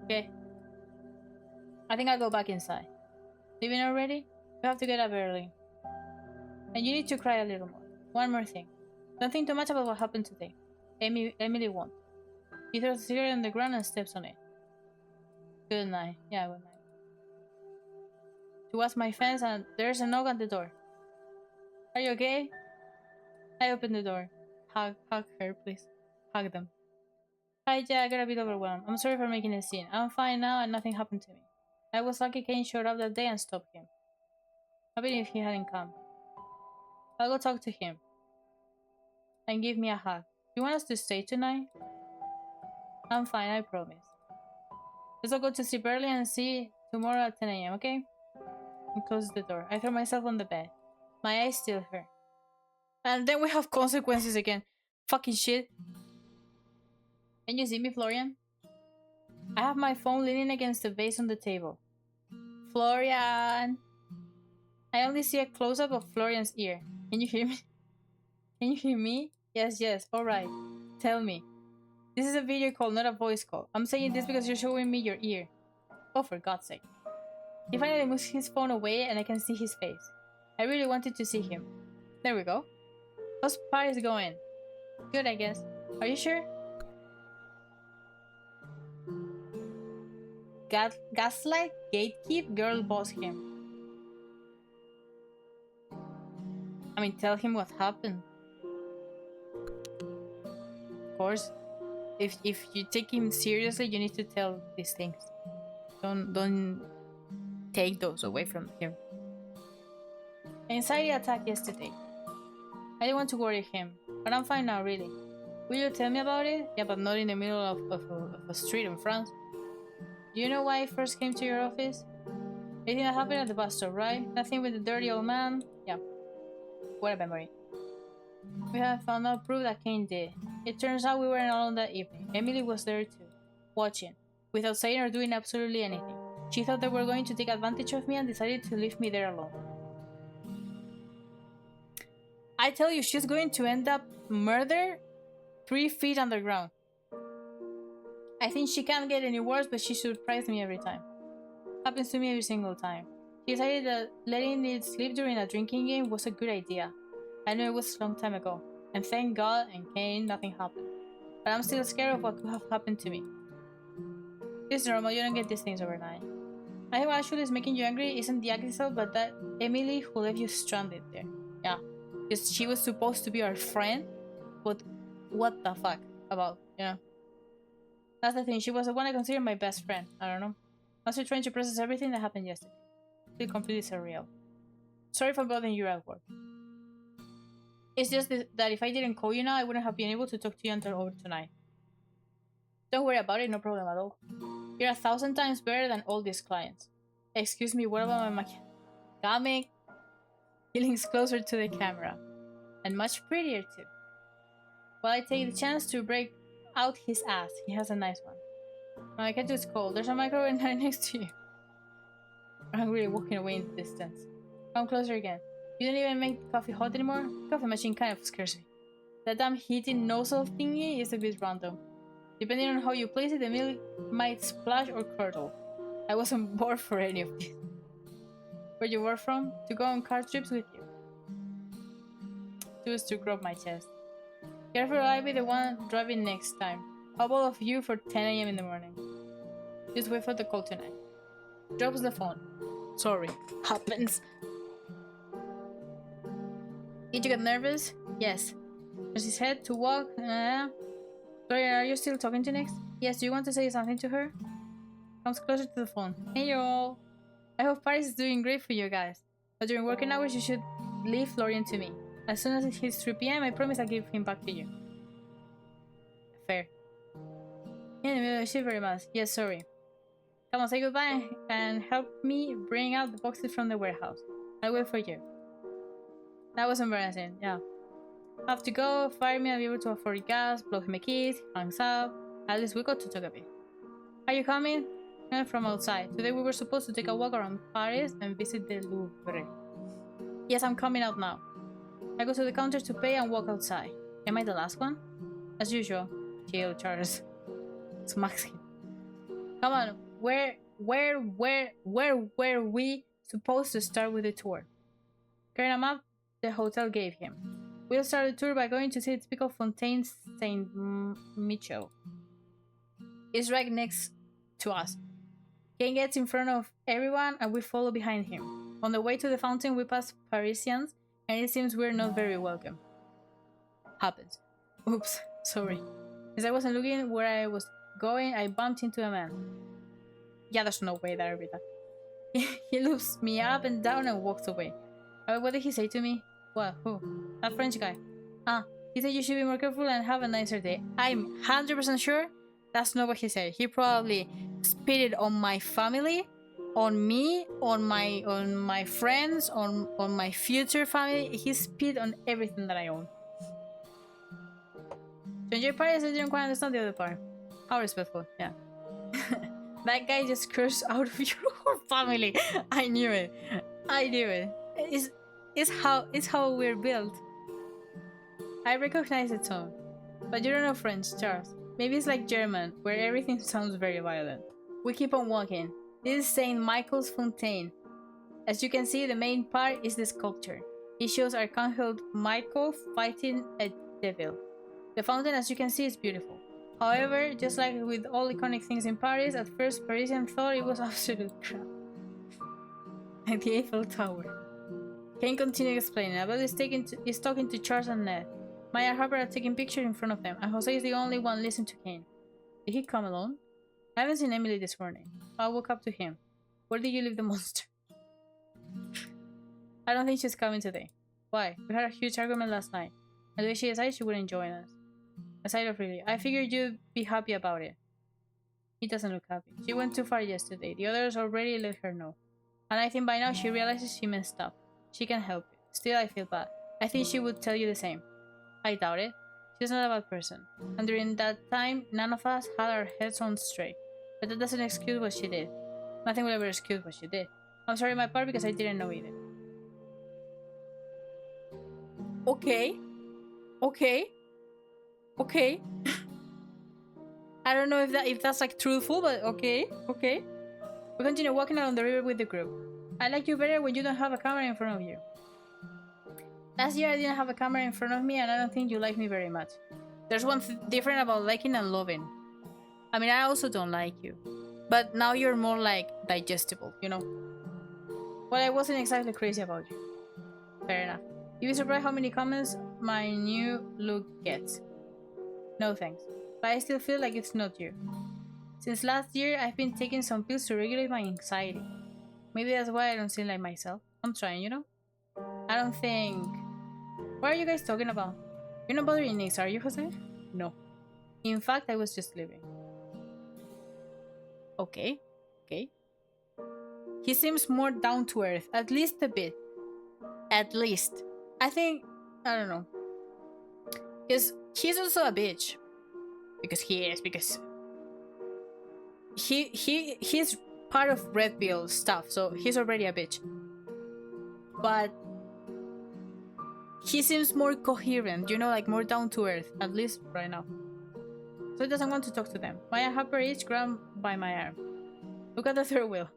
Okay? I think I'll go back inside. Leaving already? You have to get up early. And you need to cry a little more. One more thing. Don't think too much about what happened today. Emily won't. He throws the cigarette on the ground and steps on it. Good night. Yeah, good night. Towards my fence and there's a knock on the door. Are you okay? I open the door. Hug her, please. Hug them. Hi, yeah, I got a bit overwhelmed. I'm sorry for making a scene. I'm fine now and nothing happened to me. I was lucky Kane showed up that day and stopped him. Even if he hadn't come. I'll go talk to him. And give me a hug. You want us to stay tonight? I'm fine, I promise. Let's all go to sleep early and see tomorrow at 10 AM, okay? And close the door. I throw myself on the bed. My eyes still hurt. And then we have consequences again. Fucking shit. Can you see me, Florian? I have my phone leaning against the base on the table. Florian! I only see a close-up of Florian's ear. Can you hear me? Can you hear me? Yes, alright. Tell me. This is a video call, not a voice call. I'm saying this because you're showing me your ear. Oh, for God's sake. He finally moves his phone away and I can see his face. I really wanted to see him. There we go. How's Paris going? Good, I guess. Are you sure? Gaslight, gatekeep, girl boss him. I mean, tell him what happened. Of course. If you take him seriously, you need to tell these things. Don't take those away from him. Anxiety attack yesterday. I didn't want to worry him, but I'm fine now, really. Will you tell me about it? Yeah, but not in the middle of a street in France. Do you know why I first came to your office? Anything that happened at the bus stop, right? Nothing with the dirty old man? Yeah. What a memory. We have found out proof that Kane did. It turns out we weren't alone that evening. Emily was there too, watching, without saying or doing absolutely anything. She thought they were going to take advantage of me and decided to leave me there alone. I tell you, she's going to end up murdered 3 feet underground. I think she can't get any worse, but she surprised me every time. Happens to me every single time. She decided that letting it sleep during a drinking game was a good idea. I know it was a long time ago, and thank God and Kane nothing happened. But I'm still scared of what could have happened to me. It's normal, you don't get these things overnight. I think what actually is making you angry isn't the act itself, but that Emily who left you stranded there. Yeah, because she was supposed to be our friend, but what the fuck about, you know? That's the thing, she was the one I consider my best friend. I don't know. I'm still trying to process everything that happened yesterday. It's completely surreal. Sorry for bothering you at work. It's just that if I didn't call you now, I wouldn't have been able to talk to you until over tonight. Don't worry about it, no problem at all. You're 1,000 times better than all these clients. Excuse me, what about my comic? He leans closer to the camera. And much prettier too. Well, I take the chance to break out his ass. He has a nice one. My cat is cold. There's a microwave right next to you. I'm really walking away in the distance. Come closer again. You don't even make coffee hot anymore? Coffee machine kind of scares me. That damn heating nozzle thingy is a bit random. Depending on how you place it, the milk might splash or curdle. I wasn't bored for any of this. Where you were from? To go on car trips with you. Choose to rub my chest. Careful, I'll be the one driving next time. How about of you for 10 a.m. in the morning? Just wait for the call tonight. Drops the phone. Sorry. Happens. Did you get nervous? Yes. Turns his head to walk. Sorry, are you still talking to Nyx? Yes, do you want to say something to her? Comes closer to the phone. Hey y'all. I hope Paris is doing great for you guys. But during working hours, you should leave Florian to me. As soon as it hits 3 p.m., I promise I'll give him back to you. Fair. In the middle of the shift very much. Yes, sorry. Come on, say goodbye and help me bring out the boxes from the warehouse. I'll wait for you. That was embarrassing, yeah. Have to go, fire me, I'll be able to afford gas, blow him a kiss, hangs up. At least we got to talk a bit. Are you coming? I'm from outside. Today we were supposed to take a walk around Paris and visit the LO-WER. Yes, I'm coming out now. I go to the counter to pay and walk outside. Am I the last one? As usual. Chill, Charles. Smacks him. Come on, where were we supposed to start with the tour? Carrying a map the hotel gave him. We'll start the tour by going to see the typical Fontaine Saint Michel. It's right next to us. Kane gets in front of everyone and we follow behind him. On the way to the fountain we pass Parisians and it seems we're not very welcome. Happens. Oops, sorry. As I wasn't looking where I was going, I bumped into a man. Yeah, there's no way that I read that. He looks me up and down and walks away. What did he say to me? What? Who? That French guy. He said you should be more careful and have a nicer day. I'm 100% sure that's not what he said. He probably spitted on my family, on me, on my friends, on my future family. He spit on everything that I own. To enjoy Paris, I didn't quite understand the other part. How respectful, yeah. That guy just cursed out of your whole family. I knew it. I knew it. It's how we're built. I recognize the tone. But you don't know French, Charles. Maybe it's like German, where everything sounds very violent. We keep on walking. This is Saint Michael's Fontaine. As you can see, the main part is the sculpture. It shows Archangel Michael fighting a devil. The fountain, as you can see, is beautiful. However, just like with all iconic things in Paris, at first Parisians thought it was absolute crap. Like the Eiffel Tower. Kane continued explaining. Abel is talking to Charles and Ned. Maya and Harper are taking pictures in front of them, and Jose is the only one listening to Kane. Did he come alone? I haven't seen Emily this morning. I woke up to him. Where did you leave the monster? I don't think she's coming today. Why? We had a huge argument last night. And the way she decided she wouldn't join us. Aside of really, I figured you'd be happy about it. He doesn't look happy. She went too far yesterday. The others already let her know. And I think by now she realizes she messed up. She can help it. Still, I feel bad. I think she would tell you the same. I doubt it. She's not a bad person. And during that time, none of us had our heads on straight. But that doesn't excuse what she did. Nothing will ever excuse what she did. I'm sorry on my part because I didn't know either. Okay. Okay. Okay. I don't know if that's like truthful, but okay. Okay. We continue walking along the river with the group. I like you better when you don't have a camera in front of you. Last year I didn't have a camera in front of me and I don't think you like me very much. There's one different about liking and loving. I mean, I also don't like you. But now you're more like digestible, you know? Well, I wasn't exactly crazy about you. Fair enough. You'd be surprised how many comments my new look gets. No thanks. But I still feel like it's not you. Since last year, I've been taking some pills to regulate my anxiety. Maybe that's why I don't seem like myself. I'm trying, you know? I don't think... What are you guys talking about? You're not bothering Nyx, are you, Jose? No. In fact, I was just leaving. Okay. Okay. He seems more down to earth. At least a bit. At least. I think... I don't know. Because he's also a bitch. Because he is. Because... He's part of Red Pill stuff. So he's already a bitch. But... he seems more coherent, you know, like more down to earth, at least right now. so he doesn't want to talk to them. Maya Hopper is grabbed by my arm. Look at the third wheel.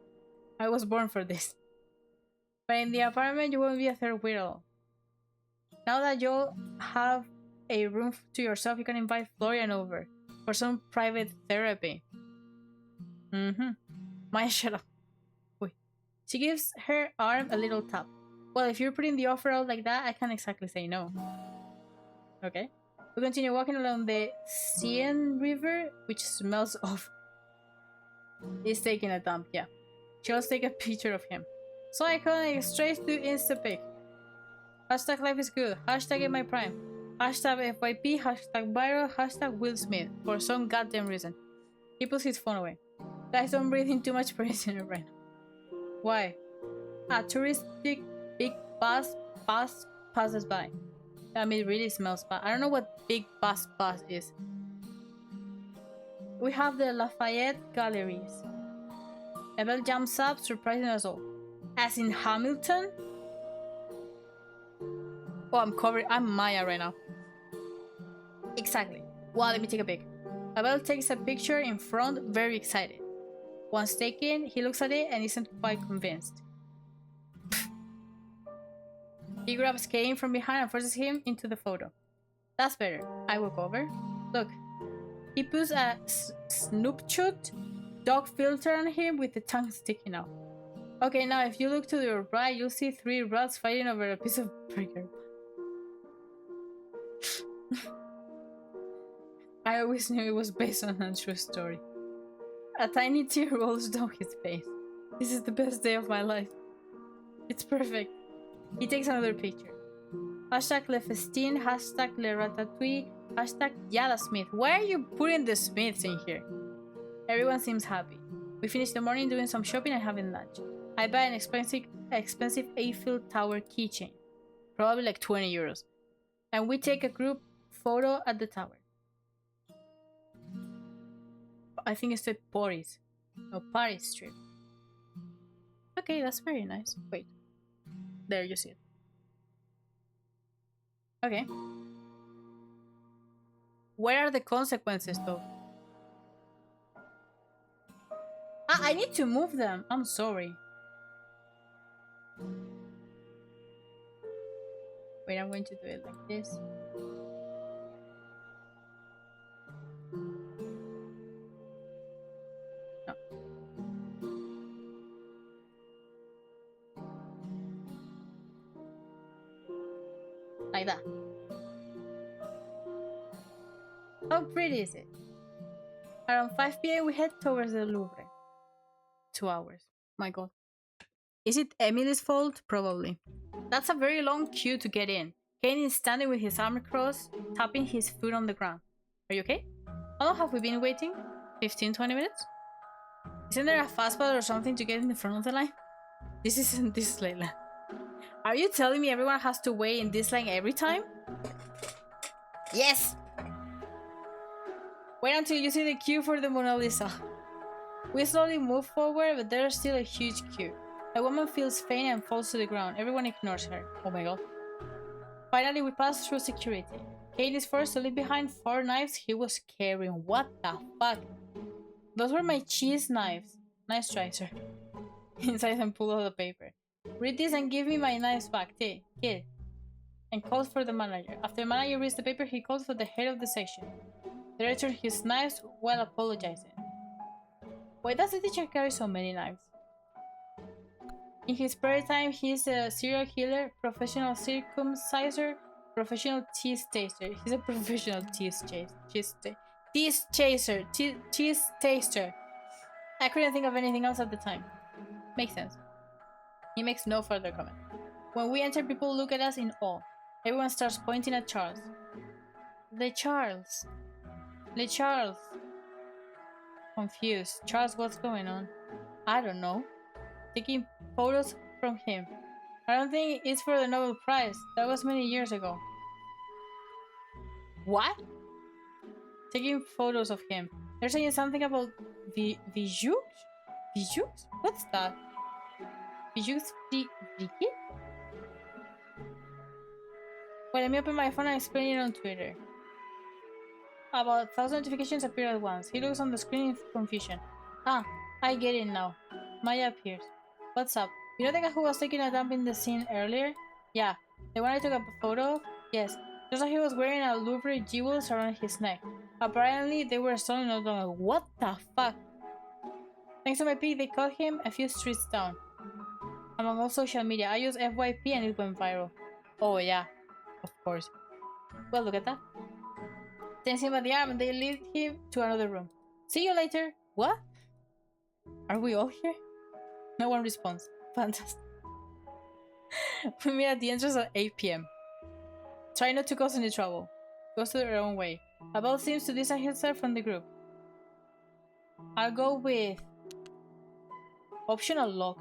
I was born for this. But in the apartment, you won't be a third wheel. Now that you'll have a room to yourself, you can invite Florian over for some private therapy. Maya, shut up. Wait. She gives her arm a little tap. Well, if you're putting the offer out like that, I can't exactly say no. Okay. We continue walking along the Seine River, which smells awful. He's taking a dump, yeah. She also take a picture of him. So iconic, straight to Instapic. Hashtag life is good. Hashtag in my prime. Hashtag FYP. Hashtag viral. Hashtag Will Smith. For some goddamn reason. He puts his phone away. Guys, don't breathe in too much poison right now. Why? A touristic big bus passes by. I mean, it really smells bad. I don't know what big bus is. We have the Lafayette Galleries. Abel jumps up, surprising us all. As in Hamilton? Oh, I'm Maya right now. Exactly. Well, let me take a pic. Abel takes a picture in front, very excited. Once taken, he looks at it and isn't quite convinced. He grabs Kane from behind and forces him into the photo. That's better. I walk over. Look. He puts a Snoopchut dog filter on him with the tongue sticking out. Okay, now if you look to your right, you'll see 3 rats fighting over a piece of burger. I always knew it was based on a true story. A tiny tear rolls down his face. This is the best day of my life. It's perfect. He takes another picture. Hashtag Le Festin, hashtag Le Ratatouille, hashtag Yada Smith. Why are you putting the Smiths in here? Everyone seems happy. We finish the morning doing some shopping and having lunch. I buy an expensive Eiffel Tower keychain. Probably like 20 euros. And we take a group photo at the tower. I think it's the Paris. No, Paris strip. Okay, that's very nice. Wait. There, you see it. Okay. Where are the consequences, though? Ah, I need to move them. I'm sorry. Wait, I'm going to do it like this. No. Like that. How pretty is it? Around 5 p.m. we head towards the Louvre. 2 hours. My god. Is it Emily's fault? Probably. That's a very long queue to get in. Kane is standing with his arm crossed, tapping his foot on the ground. Are you okay? How long have we been waiting? 15-20 minutes? Isn't there a fastball or something to get in the front of the line? This isn't Disneyland. Are you telling me everyone has to wait in this line every time? Yes! Wait until you see the queue for the Mona Lisa. We slowly move forward, but there's still a huge queue. A woman feels faint and falls to the ground. Everyone ignores her. Oh my god. Finally, we pass through security. Kate is forced to leave behind 4 knives he was carrying. What the fuck? Those were my cheese knives. Nice try, sir. Inside and pull out the paper. Read this and give me my knives back, kid. And calls for the manager. After the manager reads the paper, he calls for the head of the section. They return his knives while apologizing. Why does the teacher carry so many knives? In his spare time, he's a serial killer, professional circumciser, professional cheese taster. He's a professional cheese taster. I couldn't think of anything else at the time. Makes sense. He makes no further comment. When we enter, people look at us in awe. Everyone starts pointing at Charles. Le Charles. Confused. Charles, what's going on? I don't know. Taking photos from him. I don't think it's for the Nobel Prize. That was many years ago. What? Taking photos of him. They're saying something about Vijux? What's that? Vijux Friki? Well, let me open my phone and explain it on Twitter. About 1,000 notifications appear at once. He looks on the screen in confusion. Ah, I get it now. Maya appears. What's up? You know the guy who was taking a dump in the scene earlier? Yeah. The one I took a photo of? Yes. Just like he was wearing a LO-WER jewels around his neck. Apparently, they were stolen not long ago. What the fuck? Thanks to my pic, they caught him a few streets down. Among all social media, I used FYP and it went viral. Oh yeah, of course. Well, look at that. Tense him by the arm and they lead him to another room. See you later. What? Are we all here? No one responds. Fantastic. We meet at the entrance at 8 p.m. Try not to cause any trouble. Goes to their own way. Abel seems to distance himself from the group. I'll go with optional locked.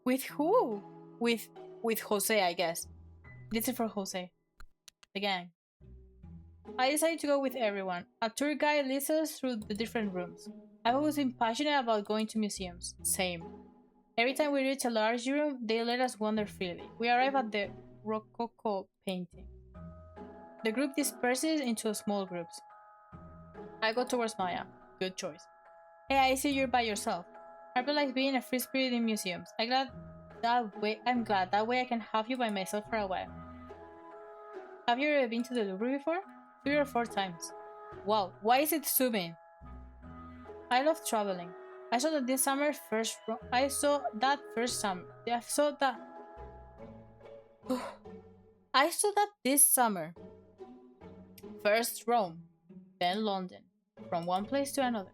With who? With Jose, I guess. This is for Jose. The gang. I decided to go with everyone. A tour guide leads us through the different rooms. I've always been passionate about going to museums. Same. Every time we reach a large room, they let us wander freely. We arrive at the Rococo painting. The group disperses into small groups. I go towards Maya. Good choice. Hey, I see you're by yourself. I feel like being a free spirit in museums. I'm glad that way I can have you by myself for a while. Have you ever been to the Louvre before? 3 or 4 times. Wow, why is it zooming? I love traveling. I saw that this summer first. I saw that this summer. First Rome, then London, from one place to another.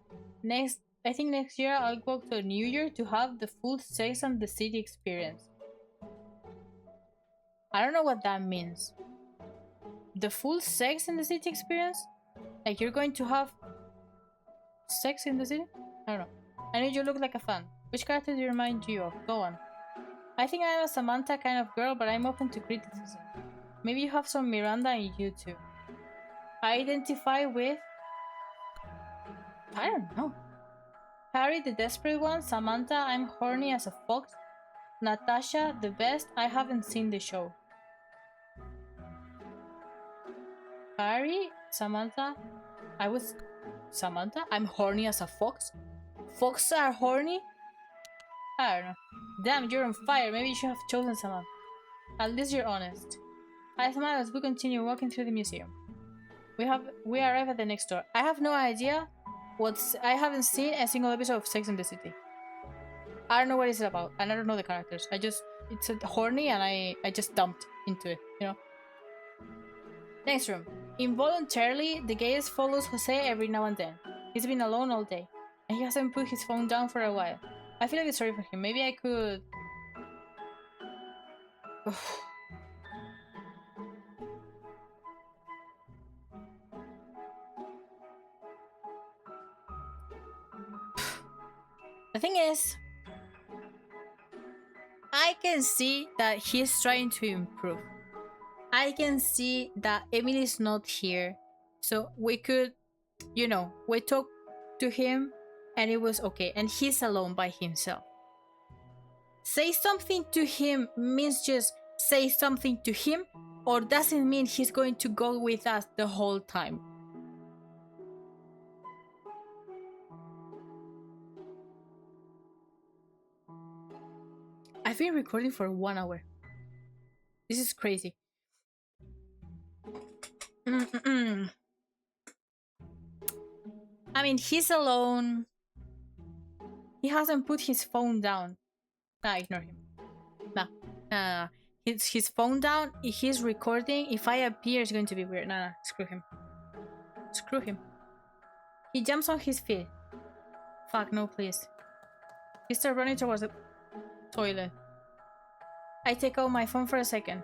I think next year I'll go to New York to have the full Sex and the City experience. I don't know what that means. The full Sex in the City experience? Like you're going to have sex in the city? I don't know. I know you look like a fan. Which character do you remind you of? Go on. I think I'm a Samantha kind of girl, but I'm open to criticism. Maybe you have some Miranda in you too. I identify with... I don't know. Harry, the desperate one. Samantha, I'm horny as a fox. Natasha, the best. I haven't seen the show. Harry, Samantha. Samantha? I'm horny as a fox? Foxes are horny? I don't know. Damn, you're on fire. Maybe you should have chosen Samantha. At least you're honest. I smile as we continue walking through the museum. We arrive at the next door. I have no idea I haven't seen a single episode of Sex and the City. I don't know what it's about, and I don't know the characters. It's horny and I just dumped into it, you know? Next room. Involuntarily, the gaze follows Jose every now and then. He's been alone all day, and he hasn't put his phone down for a while. I feel a bit sorry for him. Maybe I could... The thing is, I can see that he's trying to improve. I can see that Emily's not here. So we could, you know, we talked to him and it was okay. And he's alone by himself. Say something to him means just say something to him, or doesn't mean he's going to go with us the whole time. I've been recording for 1 hour. This is crazy. I mean, he's alone. He hasn't put his phone down. Nah, ignore him. Nah. His phone down. He's recording. If I appear, it's going to be weird. Nah, screw him. Screw him. He jumps on his feet. Fuck, no, please. He starts running towards the toilet. I take out my phone for a second.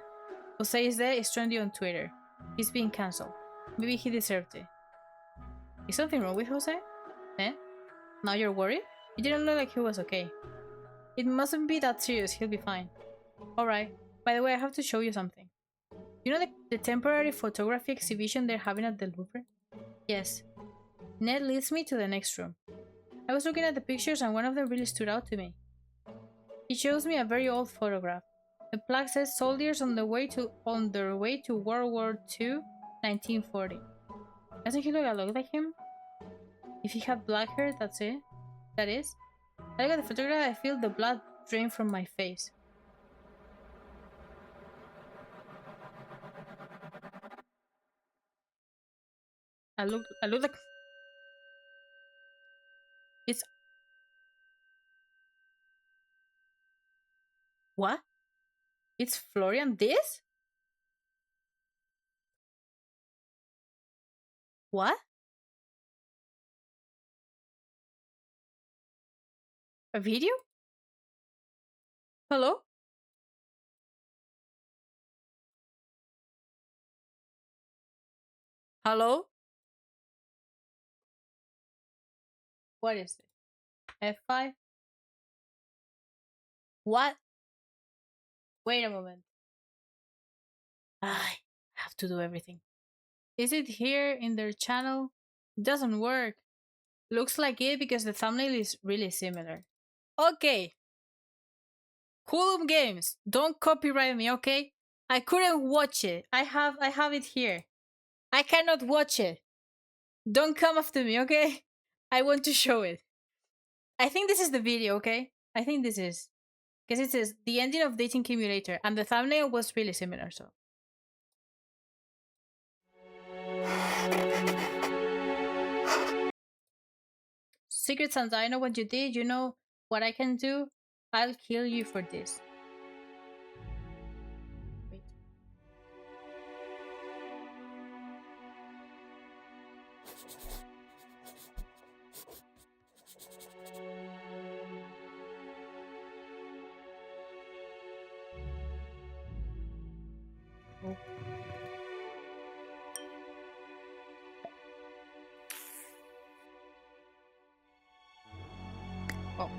Jose is there, is trendy on Twitter. He's being cancelled. Maybe he deserved it. Is something wrong with Jose? Eh? Now you're worried? It didn't look like he was okay. It mustn't be that serious, he'll be fine. Alright. By the way, I have to show you something. You know the temporary photography exhibition they're having at the Louvre? Yes. Ned leads me to the next room. I was looking at the pictures and one of them really stood out to me. He shows me a very old photograph. The plaque says soldiers on their way to World War II. 1940. Doesn't he look a lot like him? If he had black hair, that's it. That is. I look at the photograph, I feel the blood drain from my face. I look like... It's... What? It's Florian this? What? A video? Hello? Hello? What is it? F5? What? Wait a moment. I have to do everything. Is it here in their channel? It doesn't work. Looks like it because the thumbnail is really similar. Okay. Coolum Games, don't copyright me, okay? I couldn't watch it. I have it here. I cannot watch it. Don't come after me, okay? I want to show it. I think this is the video, okay? I think this is. Because it says the ending of dating Killmulator, and the thumbnail was really similar, so. Secret Santa, I know what you did. You know what I can do? I'll kill you for this. Wait. Oh. Oh.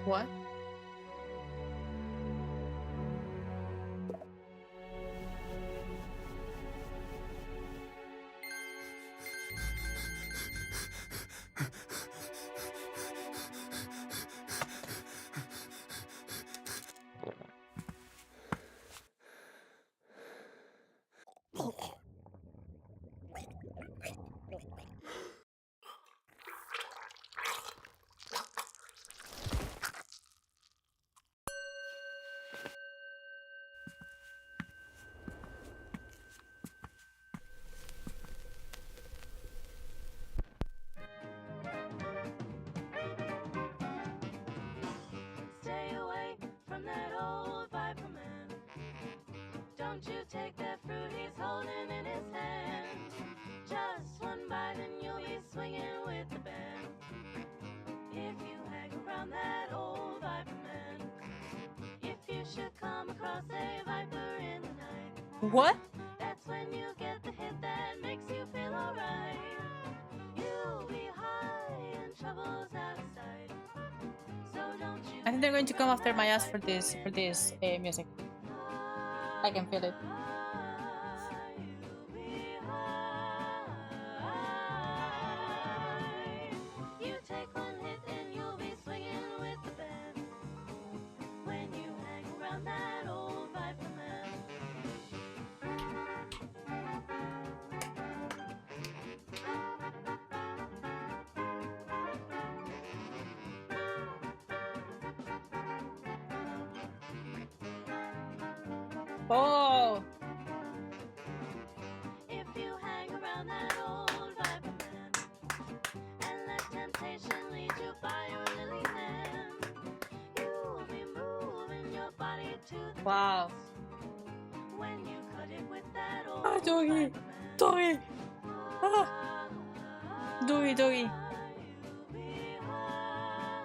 What? Stay away from that old Viper man. Don't you take that fruit he's holding in his hand. Just one bite and you'll be swinging with the band. If you hang around that old Viper man. If you should come across a Viper in the night. What? That's when you get the hit that makes you feel alright. You'll be high and trouble's out of sight. So don't you I think they're going to come after my ass for this music. I can feel it. You take one hit and you'll be swinging with the band. When you hang around that old Viper man. Oh! If you hang around that old Viper man and let temptation lead you by your lily hand, you'll be moving your body to the Wow. dance. When you cut it with that old Ah, doggy! Viper man. Doggy! Ah! Doggy, doggy. You'll be high.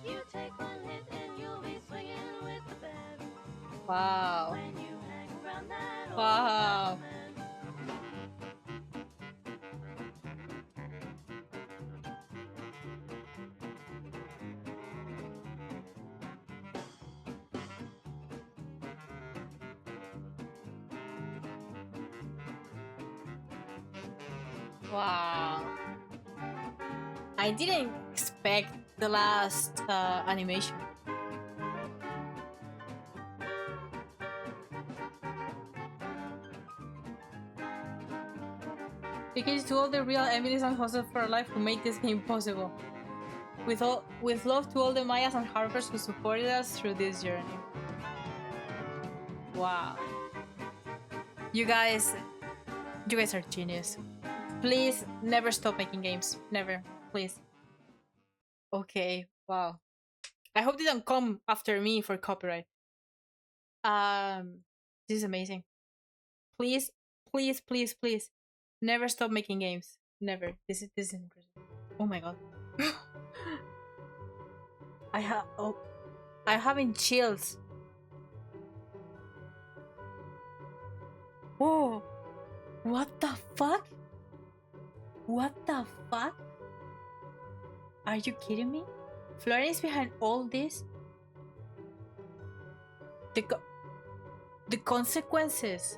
You take one hit and you'll be swinging with the band. Wow. When you hang around that old Wow. Viper man. Wow. I didn't expect the last animation. Because to all the real Emily's and Joseph for life who made this game possible. With love to all the Mayas and Harpers who supported us through this journey. Wow. You guys are genius. Please never stop making games. Never. Please. Okay. Wow. I hope they don't come after me for copyright. This is amazing. Please, please, please, please. Never stop making games. Never. This is incredible. Oh my god. I'm having chills. Whoa. What the fuck? What the fuck? Are you kidding me? Florian is behind all this? The consequences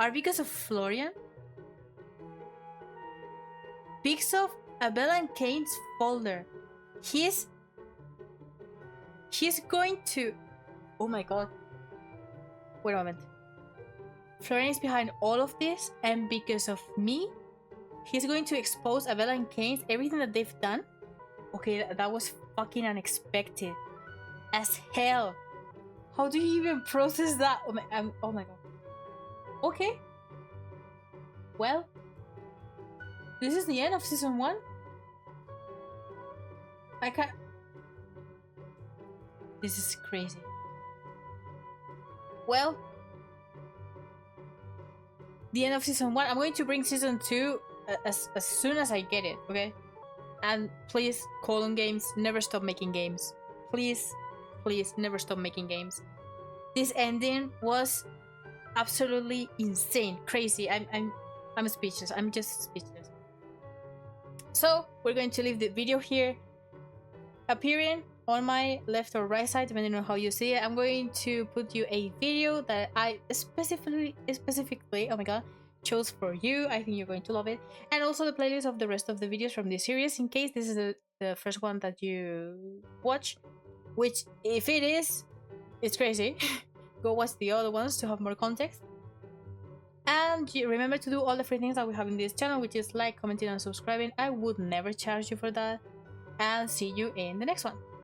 are because of Florian? Pics of Abel and Kane's folder. He's going to... Oh my god. Wait a moment. Florian is behind all of this, and because of me, he's going to expose Abel and Kane's everything that they've done? Okay, that was fucking unexpected. As hell. How do you even process that? Oh my god. Okay. Well, this is the end of season 1. I can't... This is crazy. Well, the end of season 1. I'm going to bring season 2 as soon as I get it, okay? And please, Colon Games, never stop making games. Please, please, never stop making games. This ending was absolutely insane, crazy. I'm speechless. I'm just speechless. So we're going to leave the video here. Appearing on my left or right side, depending on how you see it, I'm going to put you a video that I specifically, oh my god, chose for you. I think you're going to love it. And also the playlist of the rest of the videos from this series, in case this is the first one that you watch, which if it is, it's crazy. Go watch the other ones to have more context. And remember to do all the free things that we have in this channel, which is like, commenting, and subscribing. I would never charge you for that. And see you in the next one.